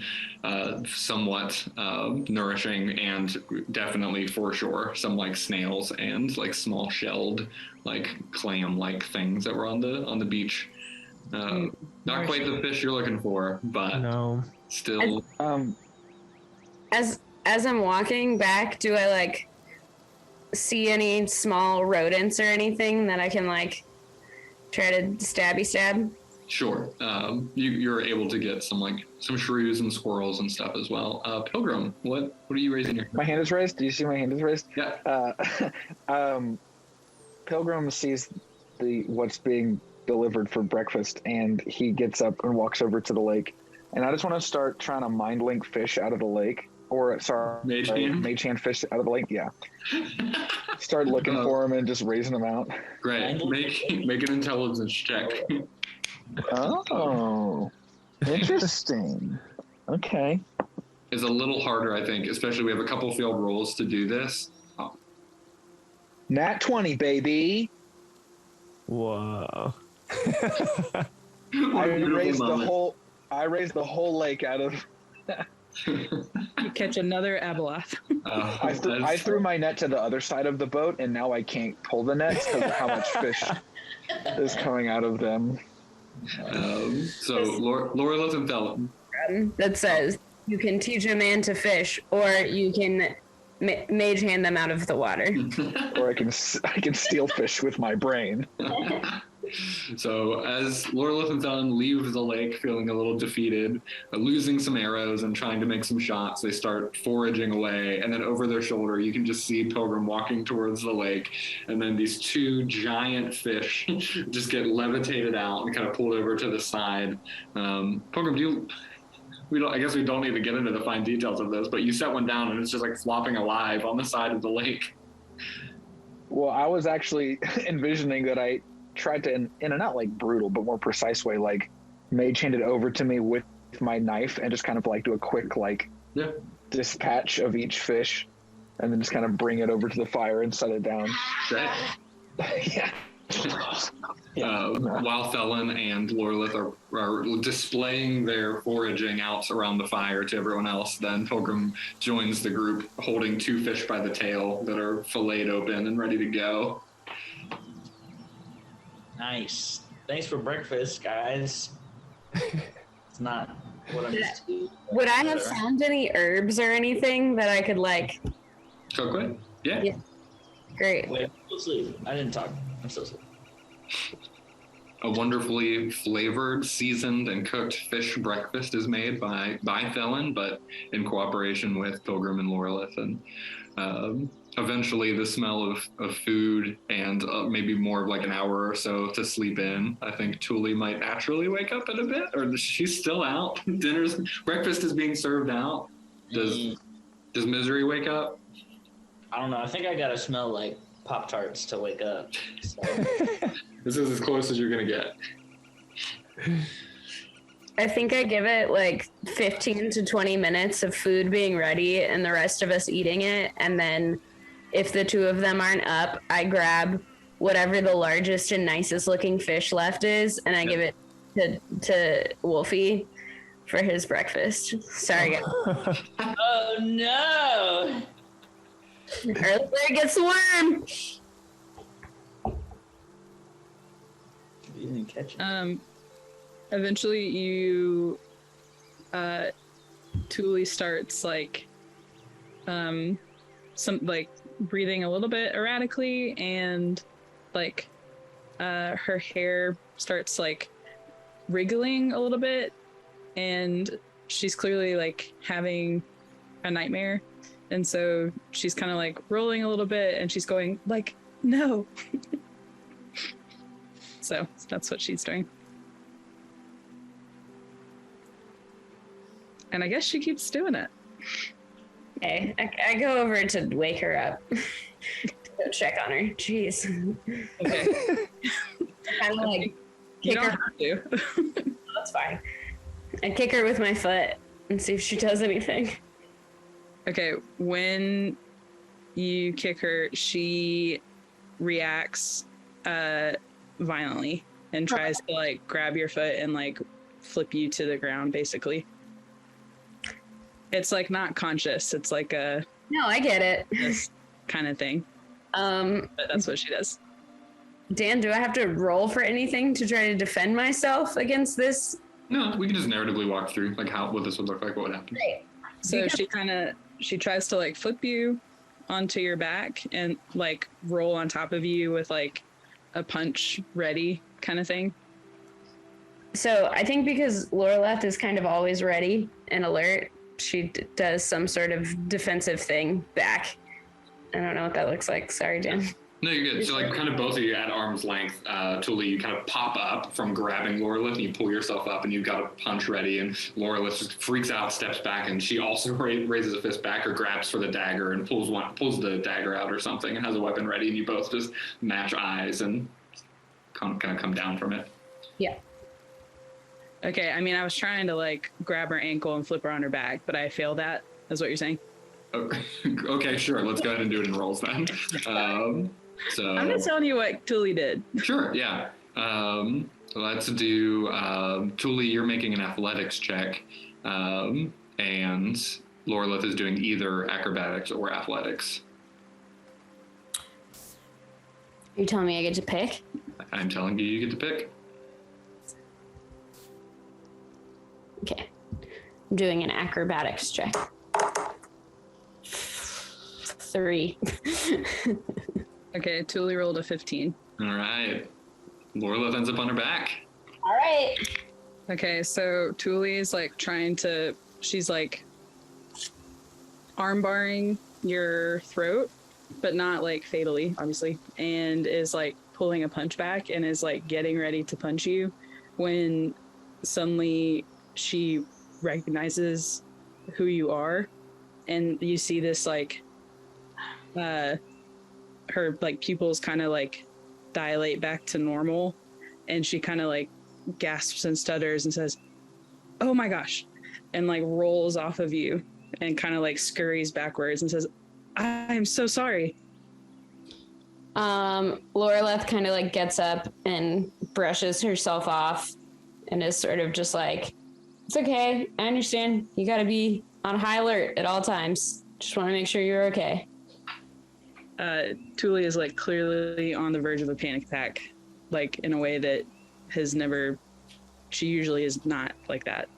somewhat nourishing, and definitely for sure some like snails and like small shelled like clam like things that were on the beach. Not quite the fish you're looking for, but no. Still. As I'm walking back, do I like see any small rodents or anything that I can like try to stab? Sure. You're able to get some shrews and squirrels and stuff as well. Pilgrim, what are you raising your? My hand is raised. Do you see my hand is raised? Yeah. Pilgrim sees what's being delivered for breakfast, and he gets up and walks over to the lake and I just want to start trying to mind link fish out of the lake. Or, sorry, mage hand fish out of the lake. Yeah. Start looking for them and just raising them out. Great. Make an intelligence check. Oh, interesting. Okay. It's a little harder, I think, especially we have a couple failed rolls to do this. Oh. Nat 20, baby. Whoa. I raised the whole lake out of. You catch another Abeloth. I threw my net to the other side of the boat, and now I can't pull the nets because of how much fish is coming out of them. So, Laura and Thelen. That says you can teach a man to fish, or you can mage hand them out of the water. Or I can steal fish with my brain. So as Lorelith and Thelen leave the lake feeling a little defeated, losing some arrows and trying to make some shots, they start foraging away, and then over their shoulder you can just see Pilgrim walking towards the lake, and then these two giant fish just get levitated out and kind of pulled over to the side. Pilgrim, I guess we don't need to get into the fine details of this, but you set one down and it's just like flopping alive on the side of the lake. Well, I was actually envisioning that I tried to, in a not like brutal, but more precise way, like mage hand it over to me with my knife and just kind of like do a quick dispatch of each fish and then just kind of bring it over to the fire and set it down. Yeah. While Thelen and Lorelith are displaying their foraging out around the fire to everyone else, then Pilgrim joins the group holding two fish by the tail that are filleted open and ready to go. Nice. Thanks for breakfast, guys. It's not what I'm used to. Would I have found any herbs or anything that I could like? Cook with? Yeah. Great. Wait, I'm still asleep. I didn't talk. I'm still asleep. A wonderfully flavored, seasoned, and cooked fish breakfast is made by Thelen, but in cooperation with Pilgrim and Lorelith. And eventually the smell of food and maybe more of like an hour or so to sleep in, I think Tuli might naturally wake up in a bit, or she's still out. Breakfast is being served out. Does Misery wake up? I don't know. I think I gotta smell like Pop-Tarts to wake up. So. This is as close as you're gonna get. I think I give it like 15 to 20 minutes of food being ready and the rest of us eating it. And then if the two of them aren't up, I grab whatever the largest and nicest looking fish left is, and I give it to Wolfie for his breakfast. Sorry, guys. Oh, no. Early bird gets the worm. You didn't catch it. Eventually you Tuli starts like some like breathing a little bit erratically, and like her hair starts like wriggling a little bit, and she's clearly like having a nightmare, and so she's kind of like rolling a little bit and she's going like no. So that's what she's doing. And I guess she keeps doing it. Okay, I go over to wake her up. Go check on her. Jeez. Okay. Kind of like You kick don't her. have to. That's fine. I kick her with my foot and see if she does anything. Okay, when you kick her, she reacts violently and tries to like grab your foot and like flip you to the ground, basically. It's like not conscious. It's like a No, I get it. this kind of thing. But that's what she does. Dan, do I have to roll for anything to try to defend myself against this? No, we can just narratively walk through like what this would look like, what would happen. Great. So she tries to like flip you onto your back and like roll on top of you with like a punch ready kind of thing. So I think because Loreleth is kind of always ready and alert, she does some sort of defensive thing back. I don't know what that looks like. Sorry, Dan. No, you're good. So, like, kind of both of you at arm's length, Tuli, you kind of pop up from grabbing Lorelith, and you pull yourself up, and you've got a punch ready, and Lorelith just freaks out, steps back, and she also raises a fist back or grabs for the dagger and pulls the dagger out or something and has a weapon ready, and you both just match eyes and kind of come down from it. Yeah. Okay, I mean, I was trying to, like, grab her ankle and flip her on her back, but I failed that. That's what you're saying? Okay, sure. Let's go ahead and do it in rolls then. So I'm just telling you what Tuli did. Sure, yeah. Let's do Tuli, you're making an athletics check, and Lorelith is doing either acrobatics or athletics. Are you telling me I get to pick? I'm telling you, you get to pick. Okay. I'm doing an acrobatics check. 3. Okay, Tuli rolled a 15. All right. Lorelith ends up on her back. All right. Okay, so Tuli is like she's like arm barring your throat, but not like fatally, obviously, and is like pulling a punch back and is like getting ready to punch you when suddenly she recognizes who you are, and you see this like her like pupils kind of like dilate back to normal, and she kind of like gasps and stutters and says, "Oh my gosh," and like rolls off of you and kind of like scurries backwards and says, "I'm so sorry." Lorelith kind of like gets up and brushes herself off and is sort of just like, "It's okay, I understand. You gotta be on high alert at all times. Just want to make sure you're okay." Tuli is like clearly on the verge of a panic attack, like in a way that she usually is not like that.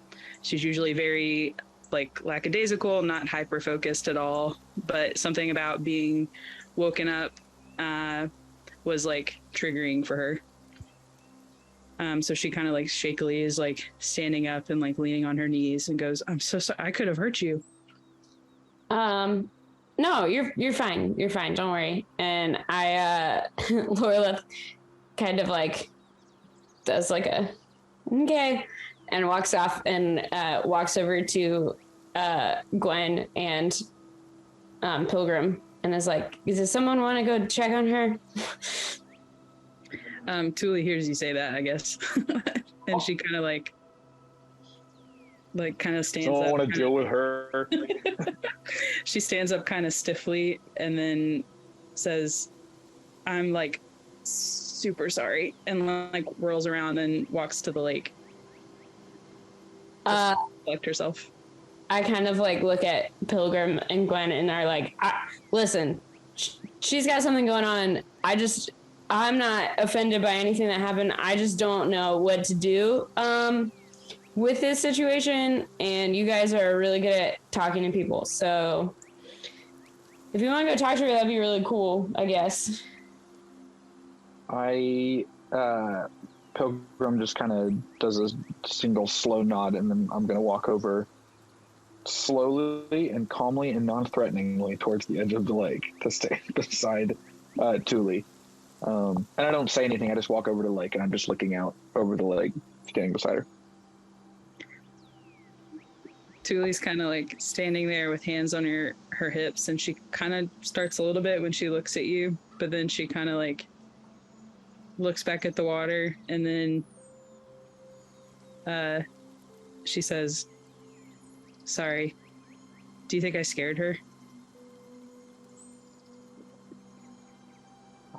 She's usually very like lackadaisical, not hyper focused at all, but something about being woken up was like triggering for her. So she kind of like shakily is like standing up and like leaning on her knees and goes, "I'm so sorry, I could have hurt you." No, you're fine. You're fine. Don't worry. And Lorelith kind of like does like a, "Okay," and walks off and walks over to Gwen and Pilgrim and is like, "Does someone want to go check on her?" Tuli hears you say that, I guess. And she kind of like kind of stands up. Don't want to deal with her. She stands up kind of stiffly and then says, "I'm like super sorry," and like whirls around and walks to the lake. Collect herself. I kind of like look at Pilgrim and Gwen and are like, "Listen, she's got something going on. I'm not offended by anything that happened. I just don't know what to do with this situation, and you guys are really good at talking to people. So if you want to go talk to her, that'd be really cool, I guess." Pilgrim just kind of does a single slow nod, and then I'm going to walk over slowly and calmly and non-threateningly towards the edge of the lake to stay beside Tuli. And I don't say anything. I just walk over to the lake, and I'm just looking out over the lake, standing beside her. Tuli's kind of like standing there with hands on her hips, and she kind of starts a little bit when she looks at you, but then she kind of like looks back at the water, and then she says, "Sorry, do you think I scared her?"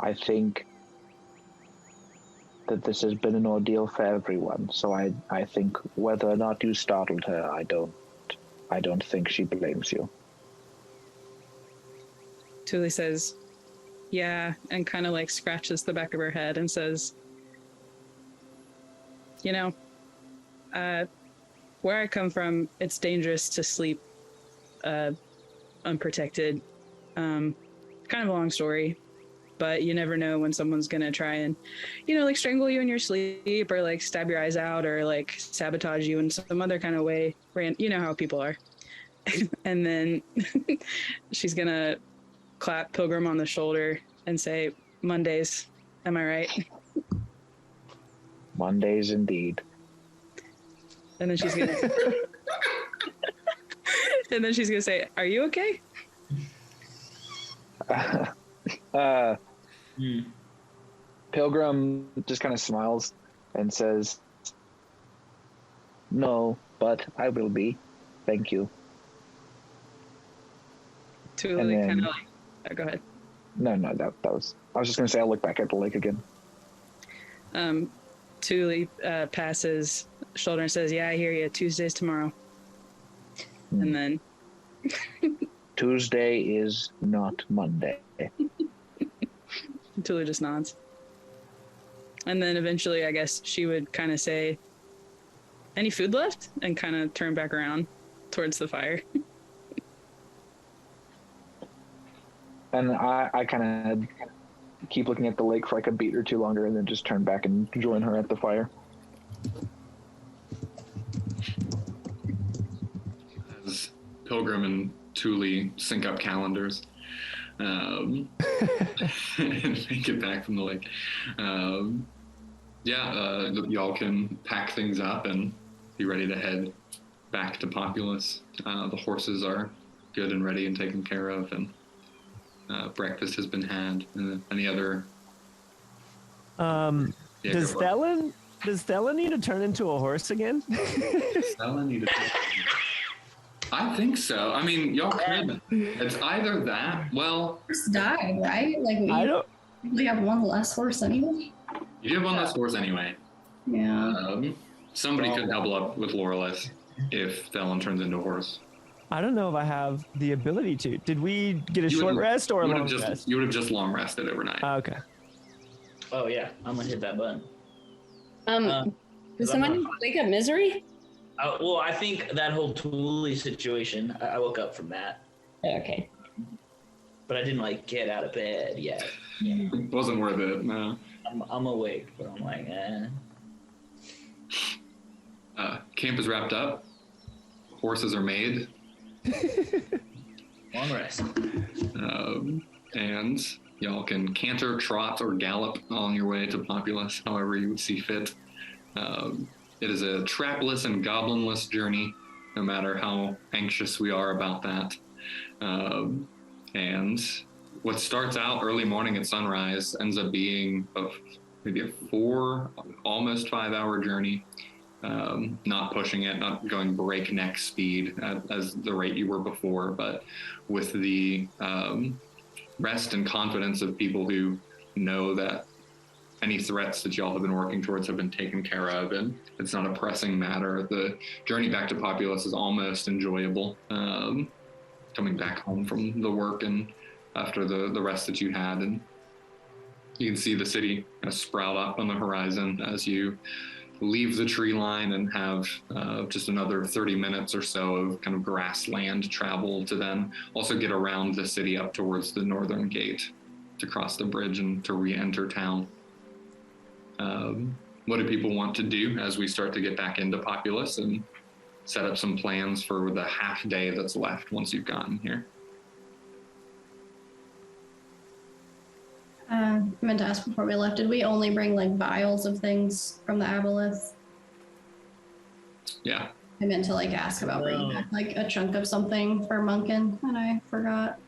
I think that this has been an ordeal for everyone, so I think whether or not you startled her, I don't think she blames you. Tuli says, "Yeah," and kind of like scratches the back of her head and says, "You know, where I come from, it's dangerous to sleep unprotected. Kind of a long story, but you never know when someone's gonna try and, like strangle you in your sleep or like stab your eyes out or like sabotage you in some other kind of way. You know how people are." And then she's gonna clap Pilgrim on the shoulder and say, Mondays. Am I right? Mondays indeed. And then she's gonna and then she's gonna say, "Are you okay?" Pilgrim just kind of smiles and says, "No, but I will be. Thank you." Tuli And then- kind of like, go ahead. No, that was. I was just gonna say I'll look back at the lake again. Tuli passes shoulder and says, "Yeah, I hear you. Tuesday's tomorrow." And then Tuesday is not Monday. Tuli just nods. And then eventually, I guess she would kind of say, "Any food left?" and kind of turn back around towards the fire. And I kind of keep looking at the lake for like a beat or two longer, and then just turn back and join her at the fire. As Pilgrim and Thule sync up calendars and make it back from the lake. Y'all can pack things up and be ready to head back to Populous. The horses are good and ready and taken care of, and breakfast has been had. Any other? Does Thela need to turn into a horse again? Stella need to. I think so. I mean, y'all could. It's either that. Well, Horse died, right? Like we have one less horse anyway. you do have one less horse anyway. Yeah. Somebody could double up with Lorelis if Thelen turns into a horse. I don't know if I have the ability to. Did we get a short rest or a long rest? You would have just long rested overnight. Okay. Oh yeah, I'm gonna hit that button. Did someone wake up Misery? Well, I think that whole Thule situation, I woke up from that, Okay. but I didn't like get out of bed yet. It wasn't worth it. No. I'm awake, but I'm like, Camp is wrapped up. Horses are made. long rest. And y'all can canter, trot, or gallop on your way to Populous, however you would see fit. It is a trapless and goblinless journey, no matter how anxious we are about that. And what starts out early morning at sunrise ends up being maybe a 4, almost 5-hour journey. Not pushing it, not going breakneck speed as the rate you were before, but with the rest and confidence of people who know that any threats that y'all have been working towards have been taken care of, and it's not a pressing matter. The journey back to Populous is almost enjoyable. Coming back home from the work and after the rest that you had, and you can see the city kind of sprout up on the horizon as you leave the tree line and have just another 30 minutes or so of kind of grassland travel to then also get around the city up towards the northern gate to cross the bridge and to re-enter town. What do people want to do as we start to get back into Populous and set up some plans for the half day that's left once you've gotten here? I meant to ask before we left, did we only bring like vials of things from the aboleth? Yeah. I meant to like ask about bringing back like a chunk of something for Munkin, and I forgot.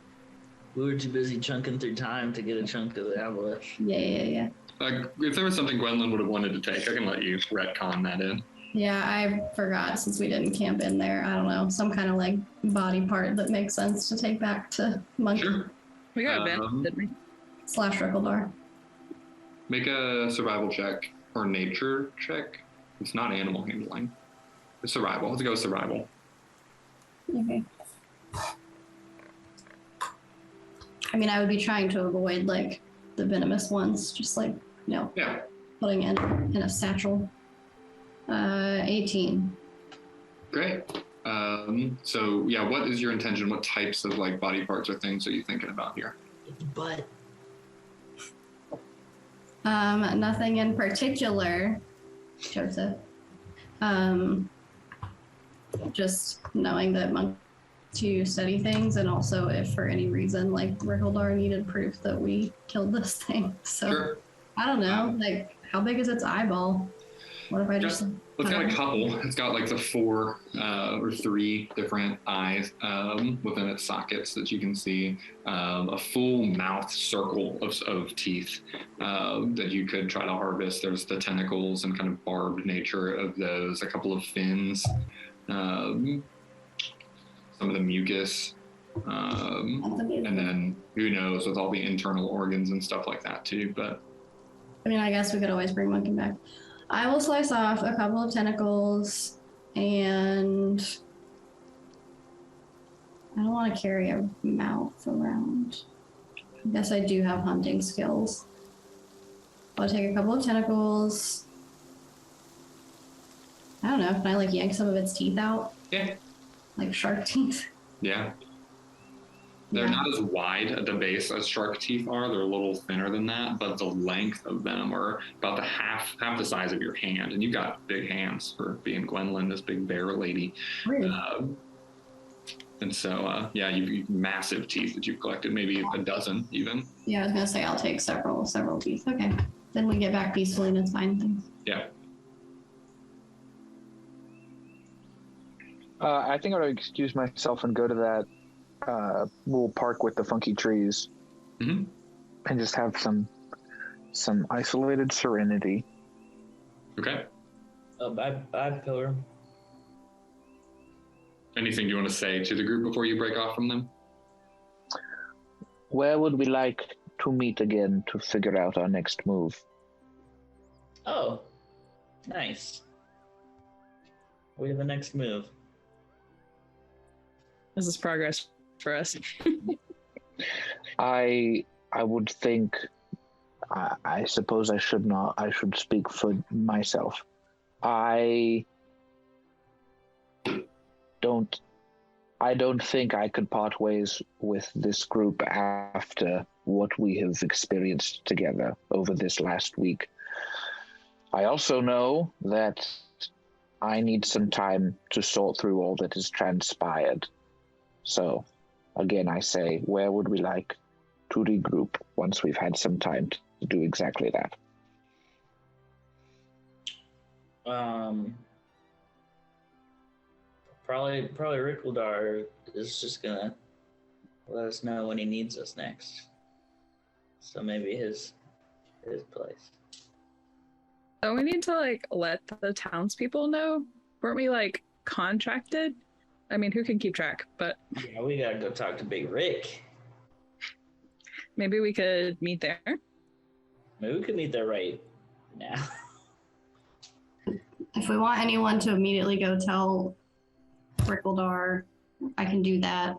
We were too busy chunking through time to get a chunk of the aboleth. Yeah. If there was something Gwendolyn would have wanted to take, I can let you retcon that in. Yeah, I forgot since we didn't camp in there. I don't know, some kind of like body part that makes sense to take back to Munkin. Sure. We got a band, didn't we? / Rickeldar. Make a survival check or nature check. It's not animal handling. It's survival. Let's go with survival. Okay. I mean, I would be trying to avoid like the venomous ones, just like, Yeah. putting in a satchel. 18. Great. So yeah, what is your intention? What types of like body parts or things are you thinking about here? But Nothing in particular, Joseph. Just knowing that Munkin to study things, and also if for any reason like Rihildar needed proof that we killed this thing. So Sure. I don't know, like how big is its eyeball? What if I just? It's got a couple. It's got like the 4 or 3 different eyes within its sockets that you can see. A full mouth circle of teeth that you could try to harvest. There's the tentacles and kind of barbed nature of those. A couple of fins. Some of the mucus. And then who knows with all the internal organs and stuff like that too. But I mean, I guess we could always bring Monkey back. I will slice off a couple of tentacles, and I don't want to carry a mouth around. I guess I do have hunting skills. I'll take a couple of tentacles. I don't know, can I like yank some of its teeth out? yeah. Like shark teeth? Yeah. They're not as wide at the base as shark teeth are. They're a little thinner than that, but the length of them are about the half the size of your hand. And you've got big hands for being Gwendolyn, this big bear lady. Really? And so, yeah, you've massive teeth that you've collected, maybe a dozen even. Yeah, I was gonna say I'll take several teeth. Okay. Then we get back peacefully and it's fine. Thanks. Yeah. I think I'll excuse myself and go to that little park with the funky trees, Mm-hmm. and just have some isolated serenity. Okay. Bye, Pilgrim. Anything you want to say to the group before you break off from them? Where would we like to meet again to figure out our next move? Oh, nice. We have the next move. This is progress for us. I would think. I suppose I should not. I should speak for myself. I don't think I could part ways with this group after what we have experienced together over this last week. I also know that I need some time to sort through all that has transpired. So, again, I say, where would we like to regroup once we've had some time to do exactly that? Probably Rikuldar is just gonna let us know when he needs us next. So maybe his place. Oh, we need to like let the townspeople know. Weren't we like contracted? I mean, who can keep track? But Yeah, we gotta go talk to Big Rick. maybe we could meet there. Maybe we could meet there right now. If we want anyone to immediately go tell Rikuldar, I can do that.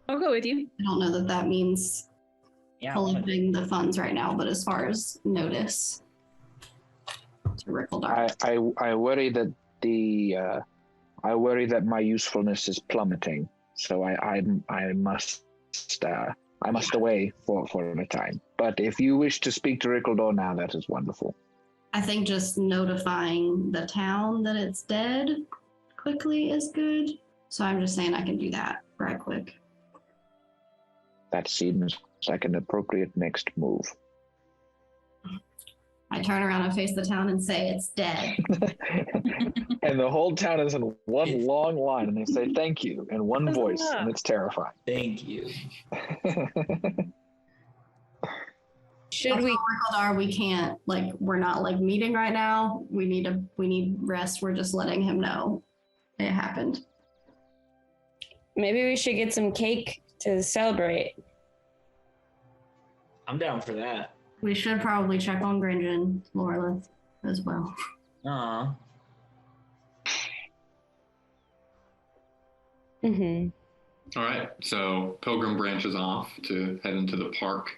I'll go with you. I don't know that that means Yeah, collecting the funds right now, but as far as notice to Rikuldar. I worry that I worry that my usefulness is plummeting. So I must away for a time. But if you wish to speak to Rikuldar now, that is wonderful. I think just notifying the town that it's dead quickly is good. So I'm just saying I can do that right quick. That seems like an appropriate next move. I turn around and face the town and say it's dead. And the whole town is in one long line, and they say thank you in one voice, and it's terrifying. Thank you. Should we? Rikuldar, we can't, like, we're not like meeting right now. We need rest. We're just letting him know it happened. Maybe we should get some cake to celebrate. I'm down for that. We should probably check on Grinjin, Lorelith, as well. Aw. Mm-hmm. All right, so Pilgrim branches off to head into the park.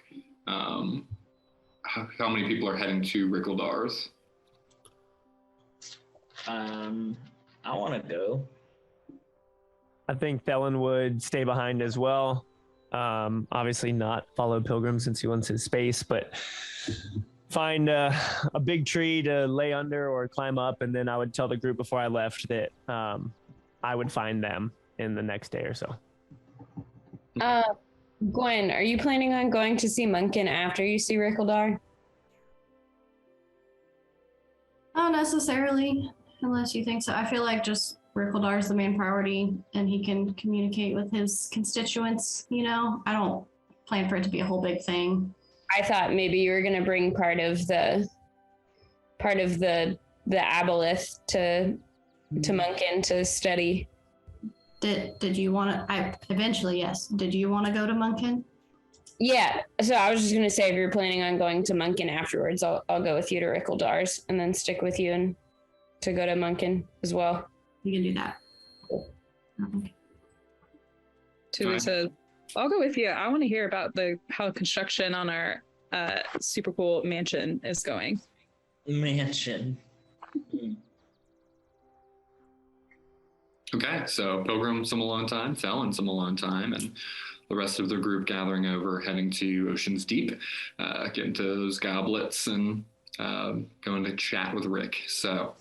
How many people are heading to Rikuldar's? I want to go. I think Thelen would stay behind as well. Obviously not follow Pilgrim since he wants his space, but find a big tree to lay under or climb up, and then I would tell the group before I left that I would find them in the next day or so. Gwen, are you planning on going to see Munkin after you see Rickeldar? Not necessarily, unless you think so. I feel like just Rickeldar is the main priority, and he can communicate with his constituents. I don't plan for it to be a whole big thing. I thought maybe you were gonna bring part of the aboleth to Munkin to study. Did you want to? Eventually, yes. Did you want to go to Munkin? Yeah. So I was just gonna say, if you're planning on going to Munkin afterwards, I'll go with you to Rickeldar's and then stick with you and to go to Munkin as well. You can do that. Tuli says, I'll go with you. I want to hear about how construction on our super cool mansion is going. Mansion. Okay, so Pilgrim some alone time, Felon some alone time, and the rest of the group gathering over, heading to Ocean's Deep, getting to those goblets and going to chat with Rick. So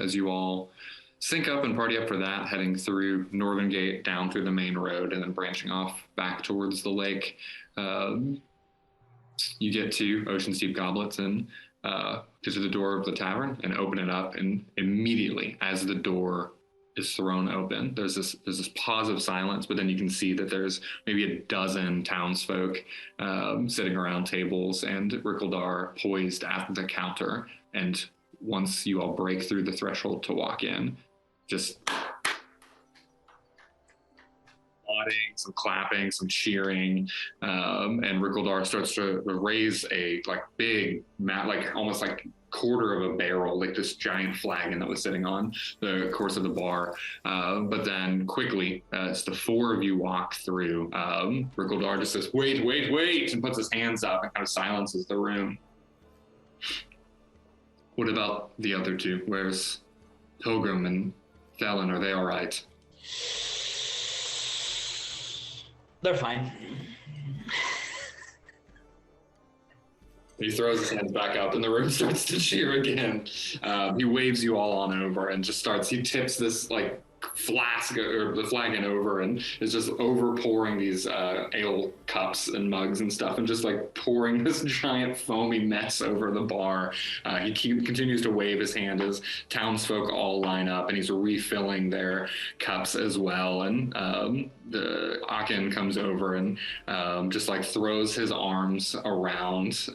as you all sync up and party up for that, heading through Northern Gate, down through the main road, and then branching off back towards the lake, you get to Ocean's Deep Goblets and get to the door of the tavern and open it up, and immediately as the door is thrown open, there's this pause of silence, but then you can see that there's maybe a dozen townsfolk sitting around tables, and Rickeldar poised at the counter. And once you all break through the threshold to walk in, just applauding, some clapping, some cheering, and Rickeldar starts to raise a big mat, almost like quarter of a barrel, like this giant flagon that was sitting on the course of the bar. But then quickly, as the four of you walk through, Rickeldar just says, wait, and puts his hands up and kind of silences the room. What about the other two? Where's Pilgrim and Felon? Are they all right? They're fine. He throws his hands back up and the room starts to cheer again. He waves you all on over and just he tips this flask or the flagon over and is just over pouring these ale cups and mugs and stuff, and just pouring this giant foamy mess over the bar. He continues to wave his hand as townsfolk all line up, and he's refilling their cups as well. And the Akin comes over and just throws his arms around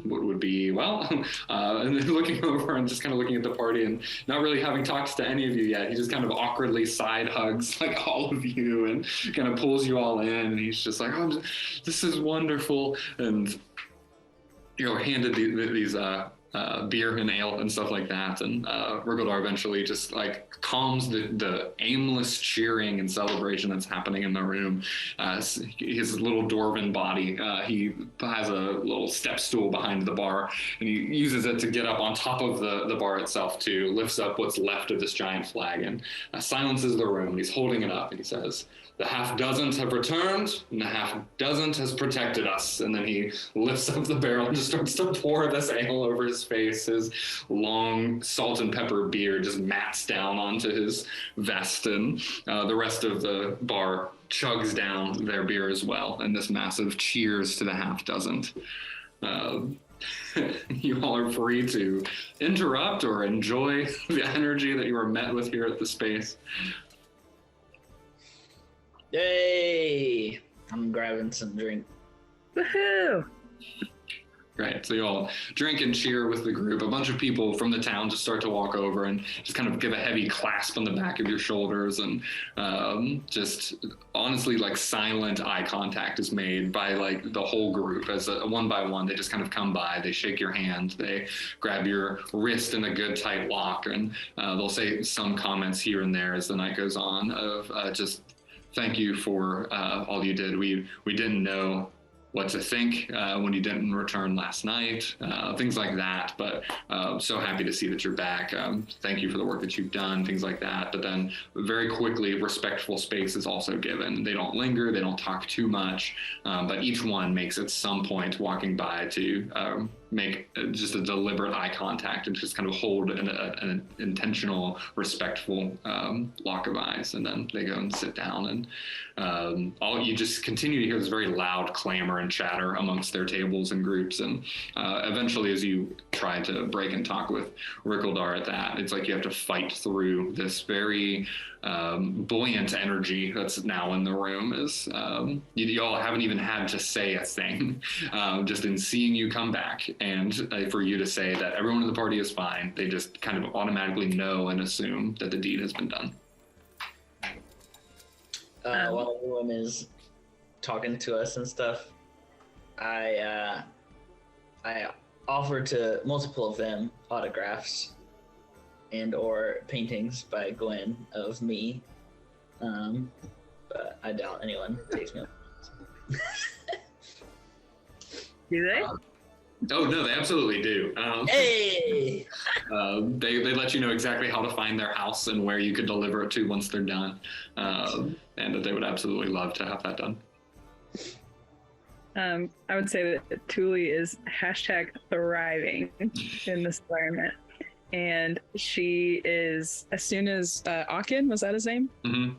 what would be and then looking over and just kind of looking at the party and not really having talked to any of you yet. He just kind of awkwardly side hugs all of you and kind of pulls you all in, and he's just like, oh, this is wonderful, and handed these beer and ale and stuff like that. And Rickeldar eventually just calms the aimless cheering and celebration that's happening in the room. His little dwarven body, he has a little step stool behind the bar, and he uses it to get up on top of the bar itself too, lifts up what's left of this giant flagon, silences the room, and he's holding it up, and he says, the half-dozen have returned, and the half-dozen has protected us. And then he lifts up the barrel and just starts to pour this ale over his face. His long salt and pepper beard just mats down onto his vest, and the rest of the bar chugs down their beer as well. And this massive cheers to the half-dozen. You all are free to interrupt or enjoy the energy that you are met with here at the space. Yay! I'm grabbing some drink. Woohoo! Right, so you all drink and cheer with the group. A bunch of people from the town just start to walk over and just kind of give a heavy clasp on the back of your shoulders, and just honestly silent eye contact is made by the whole group. As one by one, they just kind of come by, they shake your hand, they grab your wrist in a good tight lock, and they'll say some comments here and there as the night goes on of just thank you for all you did. We didn't know what to think when you didn't return last night, things like that. But so happy to see that you're back. Thank you for the work that you've done, things like that. But then very quickly, respectful space is also given. They don't linger, they don't talk too much, but each one makes at some point walking by to make just a deliberate eye contact and just kind of hold an intentional, respectful lock of eyes, and then they go and sit down, and you just continue to hear this very loud clamor and chatter amongst their tables and groups, and eventually, as you try to break and talk with Rickeldar at that, it's like you have to fight through this very buoyant energy that's now in the room. Is you all haven't even had to say a thing, just in seeing you come back, and for you to say that everyone in the party is fine, they just kind of automatically know and assume that the deed has been done. While everyone is talking to us and stuff, I offer to multiple of them autographs and or paintings by Gwen of me, but I doubt anyone takes me up. Do they? Oh no, they absolutely do. Hey! They let you know exactly how to find their house and where you could deliver it to once they're done, and that they would absolutely love to have that done. I would say that Thule is #thriving in this environment. And she is, as soon as Aachen, was that his name? Mm-hmm.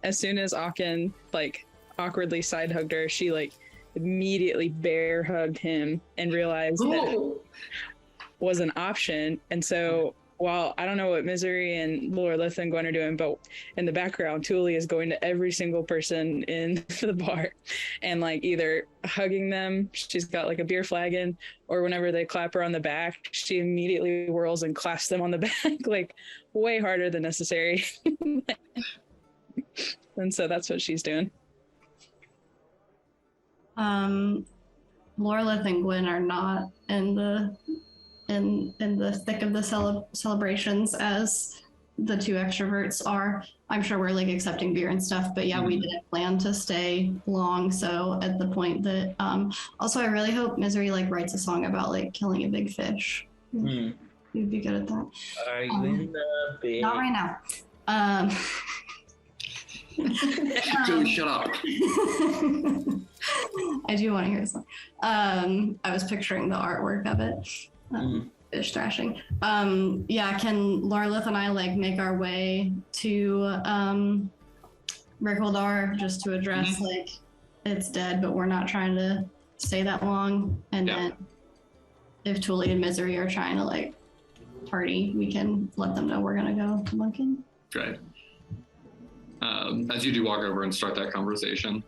As soon as Aachen like awkwardly side hugged her, she like immediately bear hugged him and realized that was an option. And so while I don't know what Misery and Laura Lith and Gwen are doing, but in the background, Thule is going to every single person in the bar and like either hugging them, she's got like a beer flagon, or whenever they clap her on the back, she immediately whirls and claps them on the back, like way harder than necessary. And so that's what she's doing. Laura Lith and Gwen are not in the thick of the celebrations as the two extroverts are. I'm sure we're like accepting beer and stuff, but yeah, we didn't plan to stay long. So at the point that also I really hope Misery like writes a song about like killing a big fish. You'd be good at that. Are you in the big? Not right now. Joey, shut up. I do want to hear this song. I was picturing the artwork of it. Fish thrashing. Yeah, can Larlith and I like make our way to Rickeldar just to address like it's dead, but we're not trying to stay that long. And then if Thule and Misery are trying to like party, we can let them know we're gonna go to Lunkin. Right. As you do walk over and start that conversation,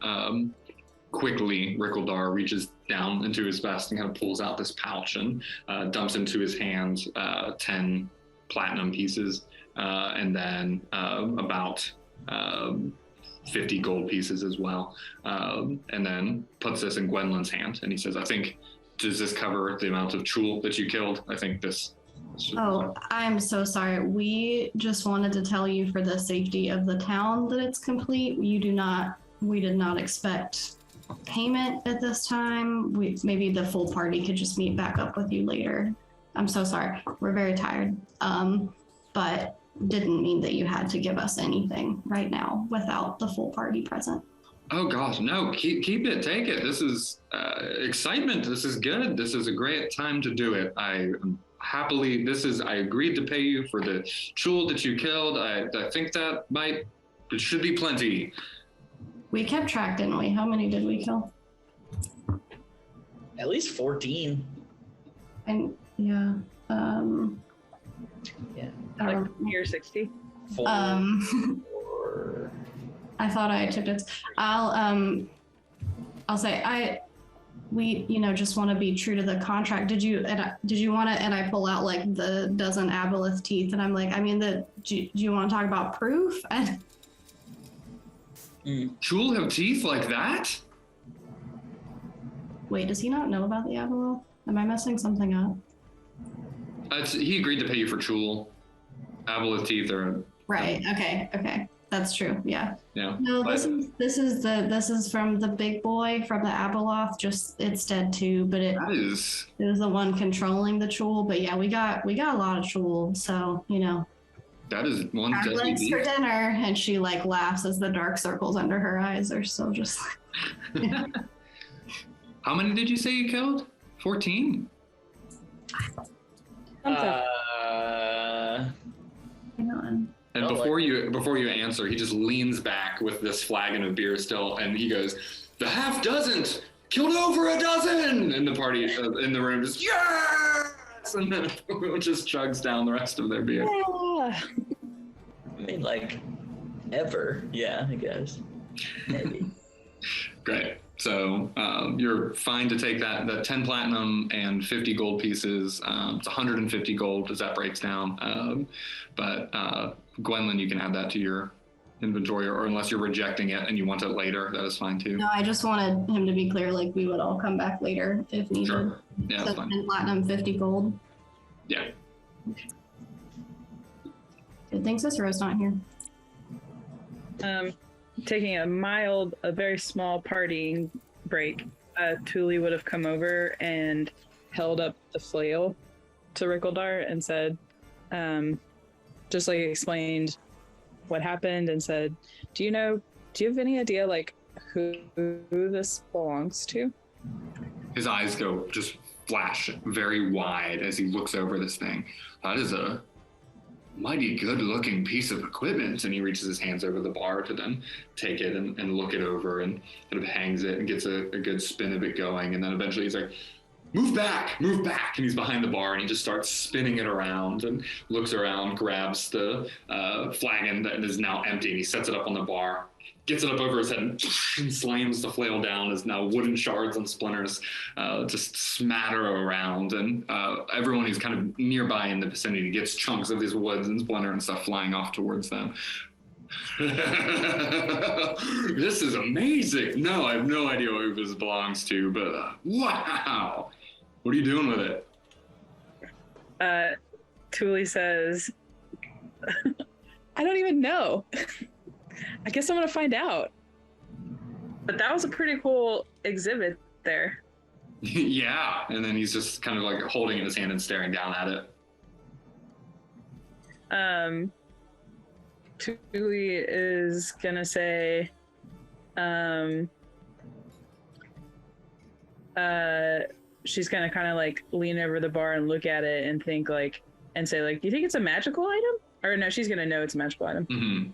quickly Rickeldar reaches down into his vest and kind of pulls out this pouch and dumps into his hands 10 platinum pieces and then about 50 gold pieces as well, and then puts this in Gwendolyn's hand, and he says, I think, does this cover the amount of Chul that you killed? I think this. Oh, I'm so sorry. We just wanted to tell you for the safety of the town that it's complete. We did not expect payment at this time. Maybe the full party could just meet back up with you later. I'm so sorry. We're very tired. But didn't mean that you had to give us anything right now without the full party present. Oh gosh, no, keep it, take it. This is excitement. This is good. This is a great time to do it. I agreed to pay you for the Chul that you killed. I think that it should be plenty. We kept track, didn't we? How many did we kill? At least 14. And yeah. Like near 60. 4. I thought I took it. I'll say we just want to be true to the contract. Did you want to? And I pull out like the dozen aboleth teeth, and I'm like, do you want to talk about proof? And Chul have teeth like that? wait, does he not know about the aboleth? Am I messing something up? He agreed to pay you for Chul. Aboleth teeth are Right. Okay. That's true. Yeah. Yeah. No, this is from the big boy from the Abeloth. Just it's dead too, but it was the one controlling the Chul. But yeah, we got a lot of Chul, so that is one deadly beast. For dinner, and she like laughs as the dark circles under her eyes are still just like. How many did you say you killed? 14. Hang on. And before you answer, he just leans back with this flagon of beer still, and he goes, "The half doesn't killed over a dozen!" And the party in the room just yes, and then just chugs down the rest of their beer. I mean, like ever? Yeah, I guess. Maybe. Great. So you're fine to take that 10 platinum and 50 gold pieces. It's 150 gold as that breaks down. But Gwendolyn, you can add that to your inventory, or unless you're rejecting it and you want it later, that is fine too. No, I just wanted him to be clear, like we would all come back later if needed. Sure. Yeah, So that's fine. 10 platinum, 50 gold. Yeah. Good thing Cicero's not here. Taking a very small partying break, Thule would have come over and held up the flail to Rickledar and said, just like explained what happened and said, do you have any idea like who this belongs to? His eyes go just flash very wide as he looks over this thing. That is a mighty good looking piece of equipment. And he reaches his hands over the bar to then take it and look it over and kind of hangs it and gets a good spin of it going. And then eventually he's like, move back. And he's behind the bar and he just starts spinning it around and looks around, grabs the flagon that is now empty, and he sets it up on the bar, gets it up over his head and slams the flail down as now wooden shards and splinters just smatter around. And everyone who's kind of nearby in the vicinity gets chunks of these woods and splinter and stuff flying off towards them. This is amazing. No, I have no idea who this belongs to, but wow. What are you doing with it? Thule says, I don't even know. I guess I'm gonna find out. But that was a pretty cool exhibit there. Yeah, and then he's just kind of like holding it in his hand and staring down at it. Thule is gonna say, she's gonna kind of like lean over the bar and look at it and think like, and say like, do you think it's a magical item? Or no, she's gonna know it's a magical item. Mm-hmm.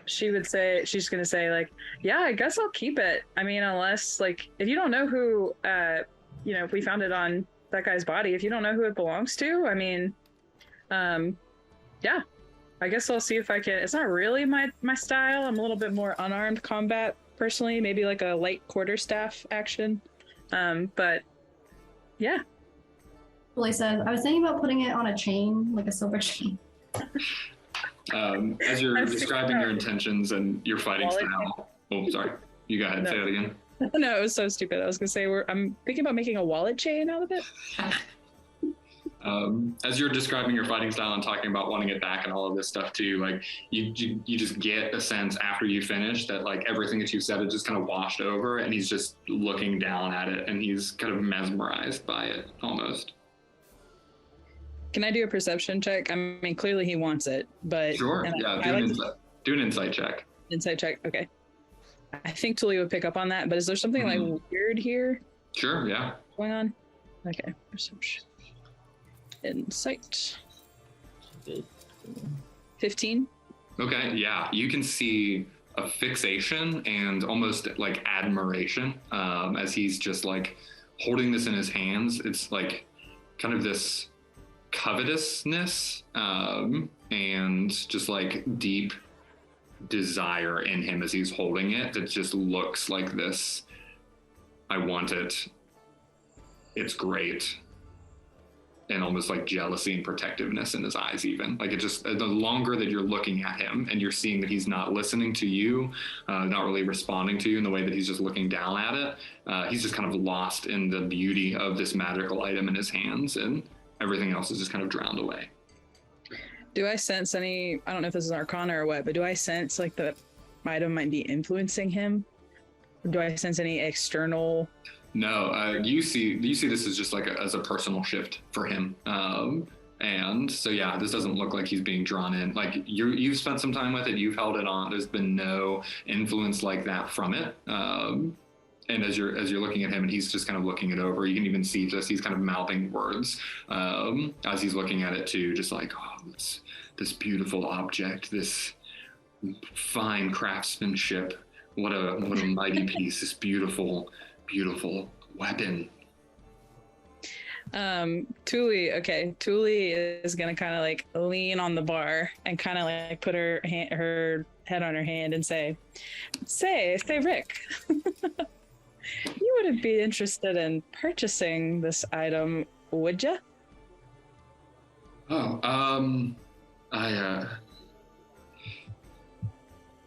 She's gonna say like, yeah, I guess I'll keep it. I mean, unless like, if you don't know who, if we found it on that guy's body, if you don't know who it belongs to, I mean, yeah, I guess I'll see if I can. It's not really my style. I'm a little bit more unarmed combat personally, maybe like a light quarterstaff action. But yeah. Well, he said, I was thinking about putting it on a chain, like a silver chain. As you're describing your intentions and your fighting style. Oh, sorry. You go ahead and say it again. No, it was so stupid. I was gonna say I'm thinking about making a wallet chain out of it. As you're describing your fighting style and talking about wanting it back and all of this stuff too, like you just get a sense after you finish that like everything that you said is just kind of washed over, and he's just looking down at it and he's kind of mesmerized by it almost. Can I do a perception check? I mean, clearly he wants it, but sure. Yeah, do an insight check. Insight check. Okay. I think Tully would pick up on that, but is there something like weird here? Sure. Yeah. Going on? Okay. Perception. Insight. 15. Okay. Yeah, you can see a fixation and almost like admiration as he's just like holding this in his hands. It's like kind of this covetousness and just like deep desire in him as he's holding it that just looks like this. I want it. It's great. And almost like jealousy and protectiveness in his eyes even. Like it just, the longer that you're looking at him and you're seeing that he's not listening to you, not really responding to you in the way that he's just looking down at it, he's just kind of lost in the beauty of this magical item in his hands, and everything else is just kind of drowned away. Do I sense any, I don't know if this is Arcana or what, but do I sense like the item might be influencing him? Or do I sense any external? No, you see this as just like as a personal shift for him. And so, yeah, this doesn't look like he's being drawn in. Like you've spent some time with it, you've held it on. There's been no influence like that from it. and as you're looking at him, and he's just kind of looking it over, you can even see just he's kind of mouthing words as he's looking at it too, just like, oh, this beautiful object, this fine craftsmanship. What a mighty piece! This beautiful weapon. Tuli is gonna kind of like lean on the bar and kind of like put her head on her hand and say, Rick, you wouldn't be interested in purchasing this item, would you? Oh,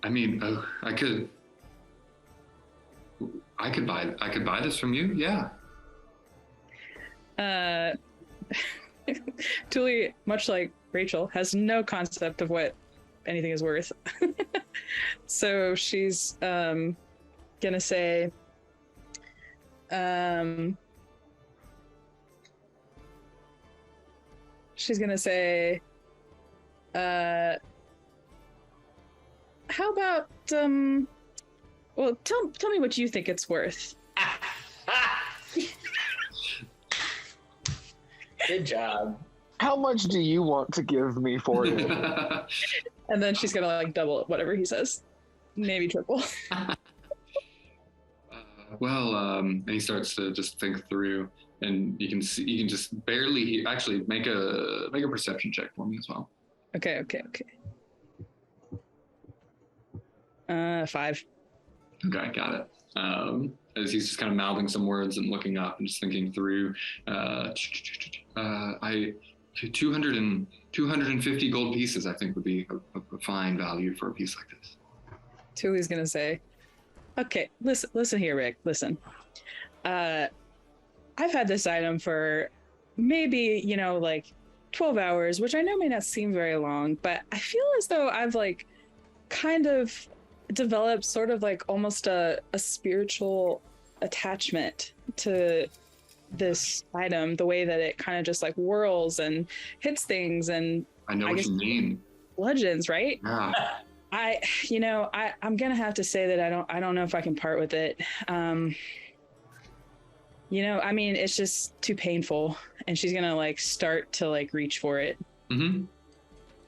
I mean, I could buy this from you, yeah. Tuli, much like Rachel, has no concept of what anything is worth. So she's gonna say, how about well, tell me what you think it's worth. Good job. How much do you want to give me for it? And then she's gonna like double whatever he says, maybe triple. And he starts to just think through, and you can just barely actually make a perception check for me as well. Okay. 5. Okay, got it. As he's just kind of mouthing some words and looking up and just thinking through, 250 gold pieces, I think, would be a fine value for a piece like this. Tuli's gonna say, okay, listen here, Rick, listen. I've had this item for maybe, like 12 hours, which I know may not seem very long, but I feel as though I've like kind of developed sort of like almost a spiritual attachment to this item, the way that it kind of just like whirls and hits things, and I know what you mean. Legends, right? Yeah. I'm gonna have to say that I don't know if I can part with it. It's just too painful, and she's gonna like start to like reach for it. Mm-hmm.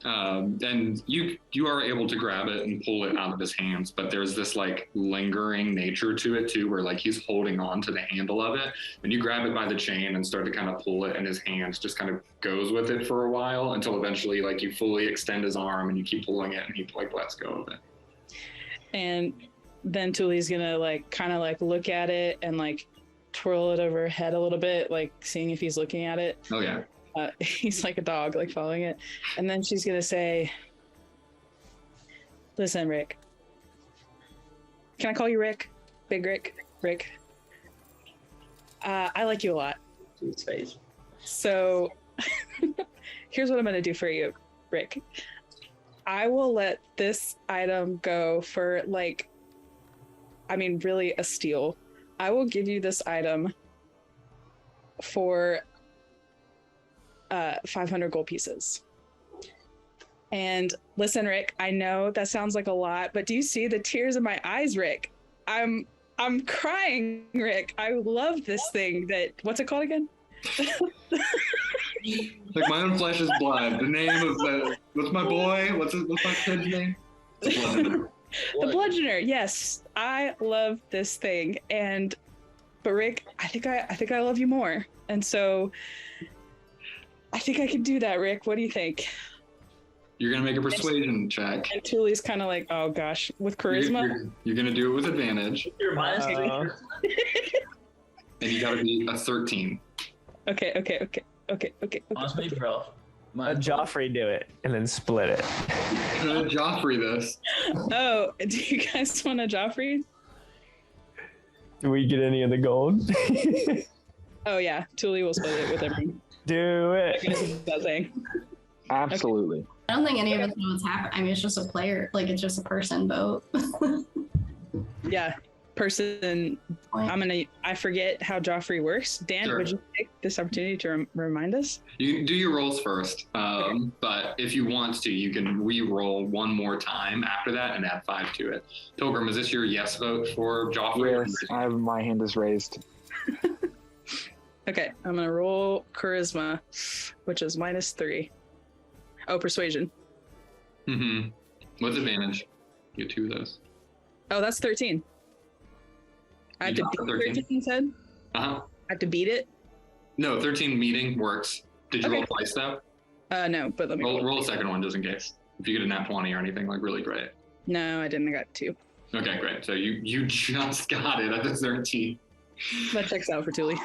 And you are able to grab it and pull it out of his hands, but there's this like lingering nature to it too, where like he's holding on to the handle of it, and you grab it by the chain and start to kind of pull it, and his hand just kind of goes with it for a while until eventually like you fully extend his arm and you keep pulling it, and he like lets go of it. And then Tuli's gonna like kind of like look at it and like twirl it over her head a little bit, like seeing if he's looking at it. Oh yeah. He's like a dog, like following it. And then she's gonna say, listen, Rick. Can I call you Rick? Big Rick? Rick. I like you a lot. His face. So here's what I'm gonna do for you, Rick. I will let this item go for really a steal. I will give you this item for 500 gold pieces. And listen, Rick, I know that sounds like a lot, but do you see the tears in my eyes, Rick? I'm crying, Rick. I love this thing what's it called again? Like my own flesh is blood. The name of what's my boy? What's my kid's name? The Bludgeoner. The Bludgeoner. Yes, I love this thing, but Rick, I think I love you more, and so I think I can do that, Rick. What do you think? You're gonna make a persuasion check. And Tuli's kind of like, oh gosh, with charisma. You're gonna do it with advantage. Your minus and you gotta be a 13. Okay. Honestly, bro. Joffrey do it and then split it. Joffrey this. Oh, do you guys want a Joffrey? Do we get any of the gold? Oh yeah, Tuli will split it with everyone. Do it. That thing. Absolutely. Okay. I don't think any of us know what's happening. I mean, it's just a player, like it's just a person vote. Yeah, person, I forget how Joffrey works. Dan, Sure. would you take this opportunity to remind us? You can do your rolls first, but if you want to, you can re-roll one more time after that and add 5 to it. Pilgrim, is this your yes vote for Joffrey? Yes, my hand is raised. Okay, I'm gonna roll charisma, which is -3. Oh, persuasion. Mm-hmm. What's advantage? You get 2 of those. Oh, that's 13. I have You to got beat 13? 13 instead? Uh-huh. I have to beat it? No, 13 meeting works. Did you Okay. roll twice though? No, but let me Roll a second one just in case. If you get a nat 20 or anything, like really great. No, I didn't. I got 2. Okay, great. So you just got it at the 13. That checks out for Tuli.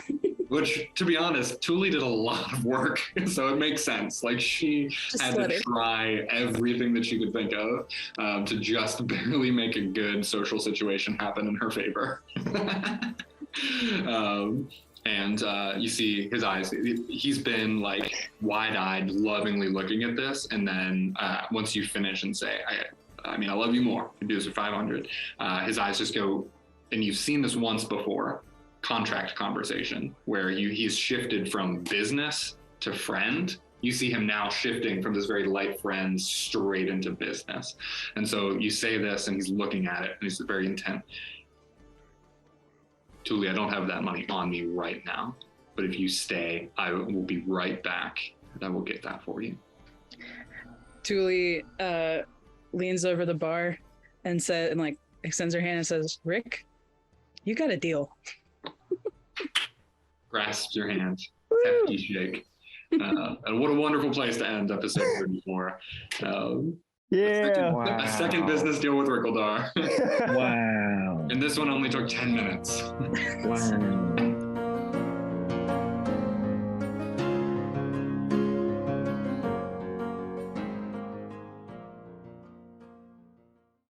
Which, to be honest, Tuli did a lot of work, so it makes sense. Like, she had to sweater. try everything that she could think of to just barely make a good social situation happen in her favor. And you see his eyes, he's been like wide-eyed, lovingly looking at this. And then once you finish and say, I mean, I love you more, you do this for 500, his eyes just go, and you've seen this once before, contract conversation, where he's shifted from business to friend. You see him now shifting from this very light friend straight into business. And so you say this and he's looking at it and he's very intent. Tuli, I don't have that money on me right now, but if you stay, I will be right back and I will get that for you. Tuli leans over the bar and extends her hand and says, "Rick, you got a deal." Grasps your hand, hefty shake. And what a wonderful place to end episode 34. Yeah. A second business deal with Rickeldar. Wow. And this one only took 10 minutes. Wow.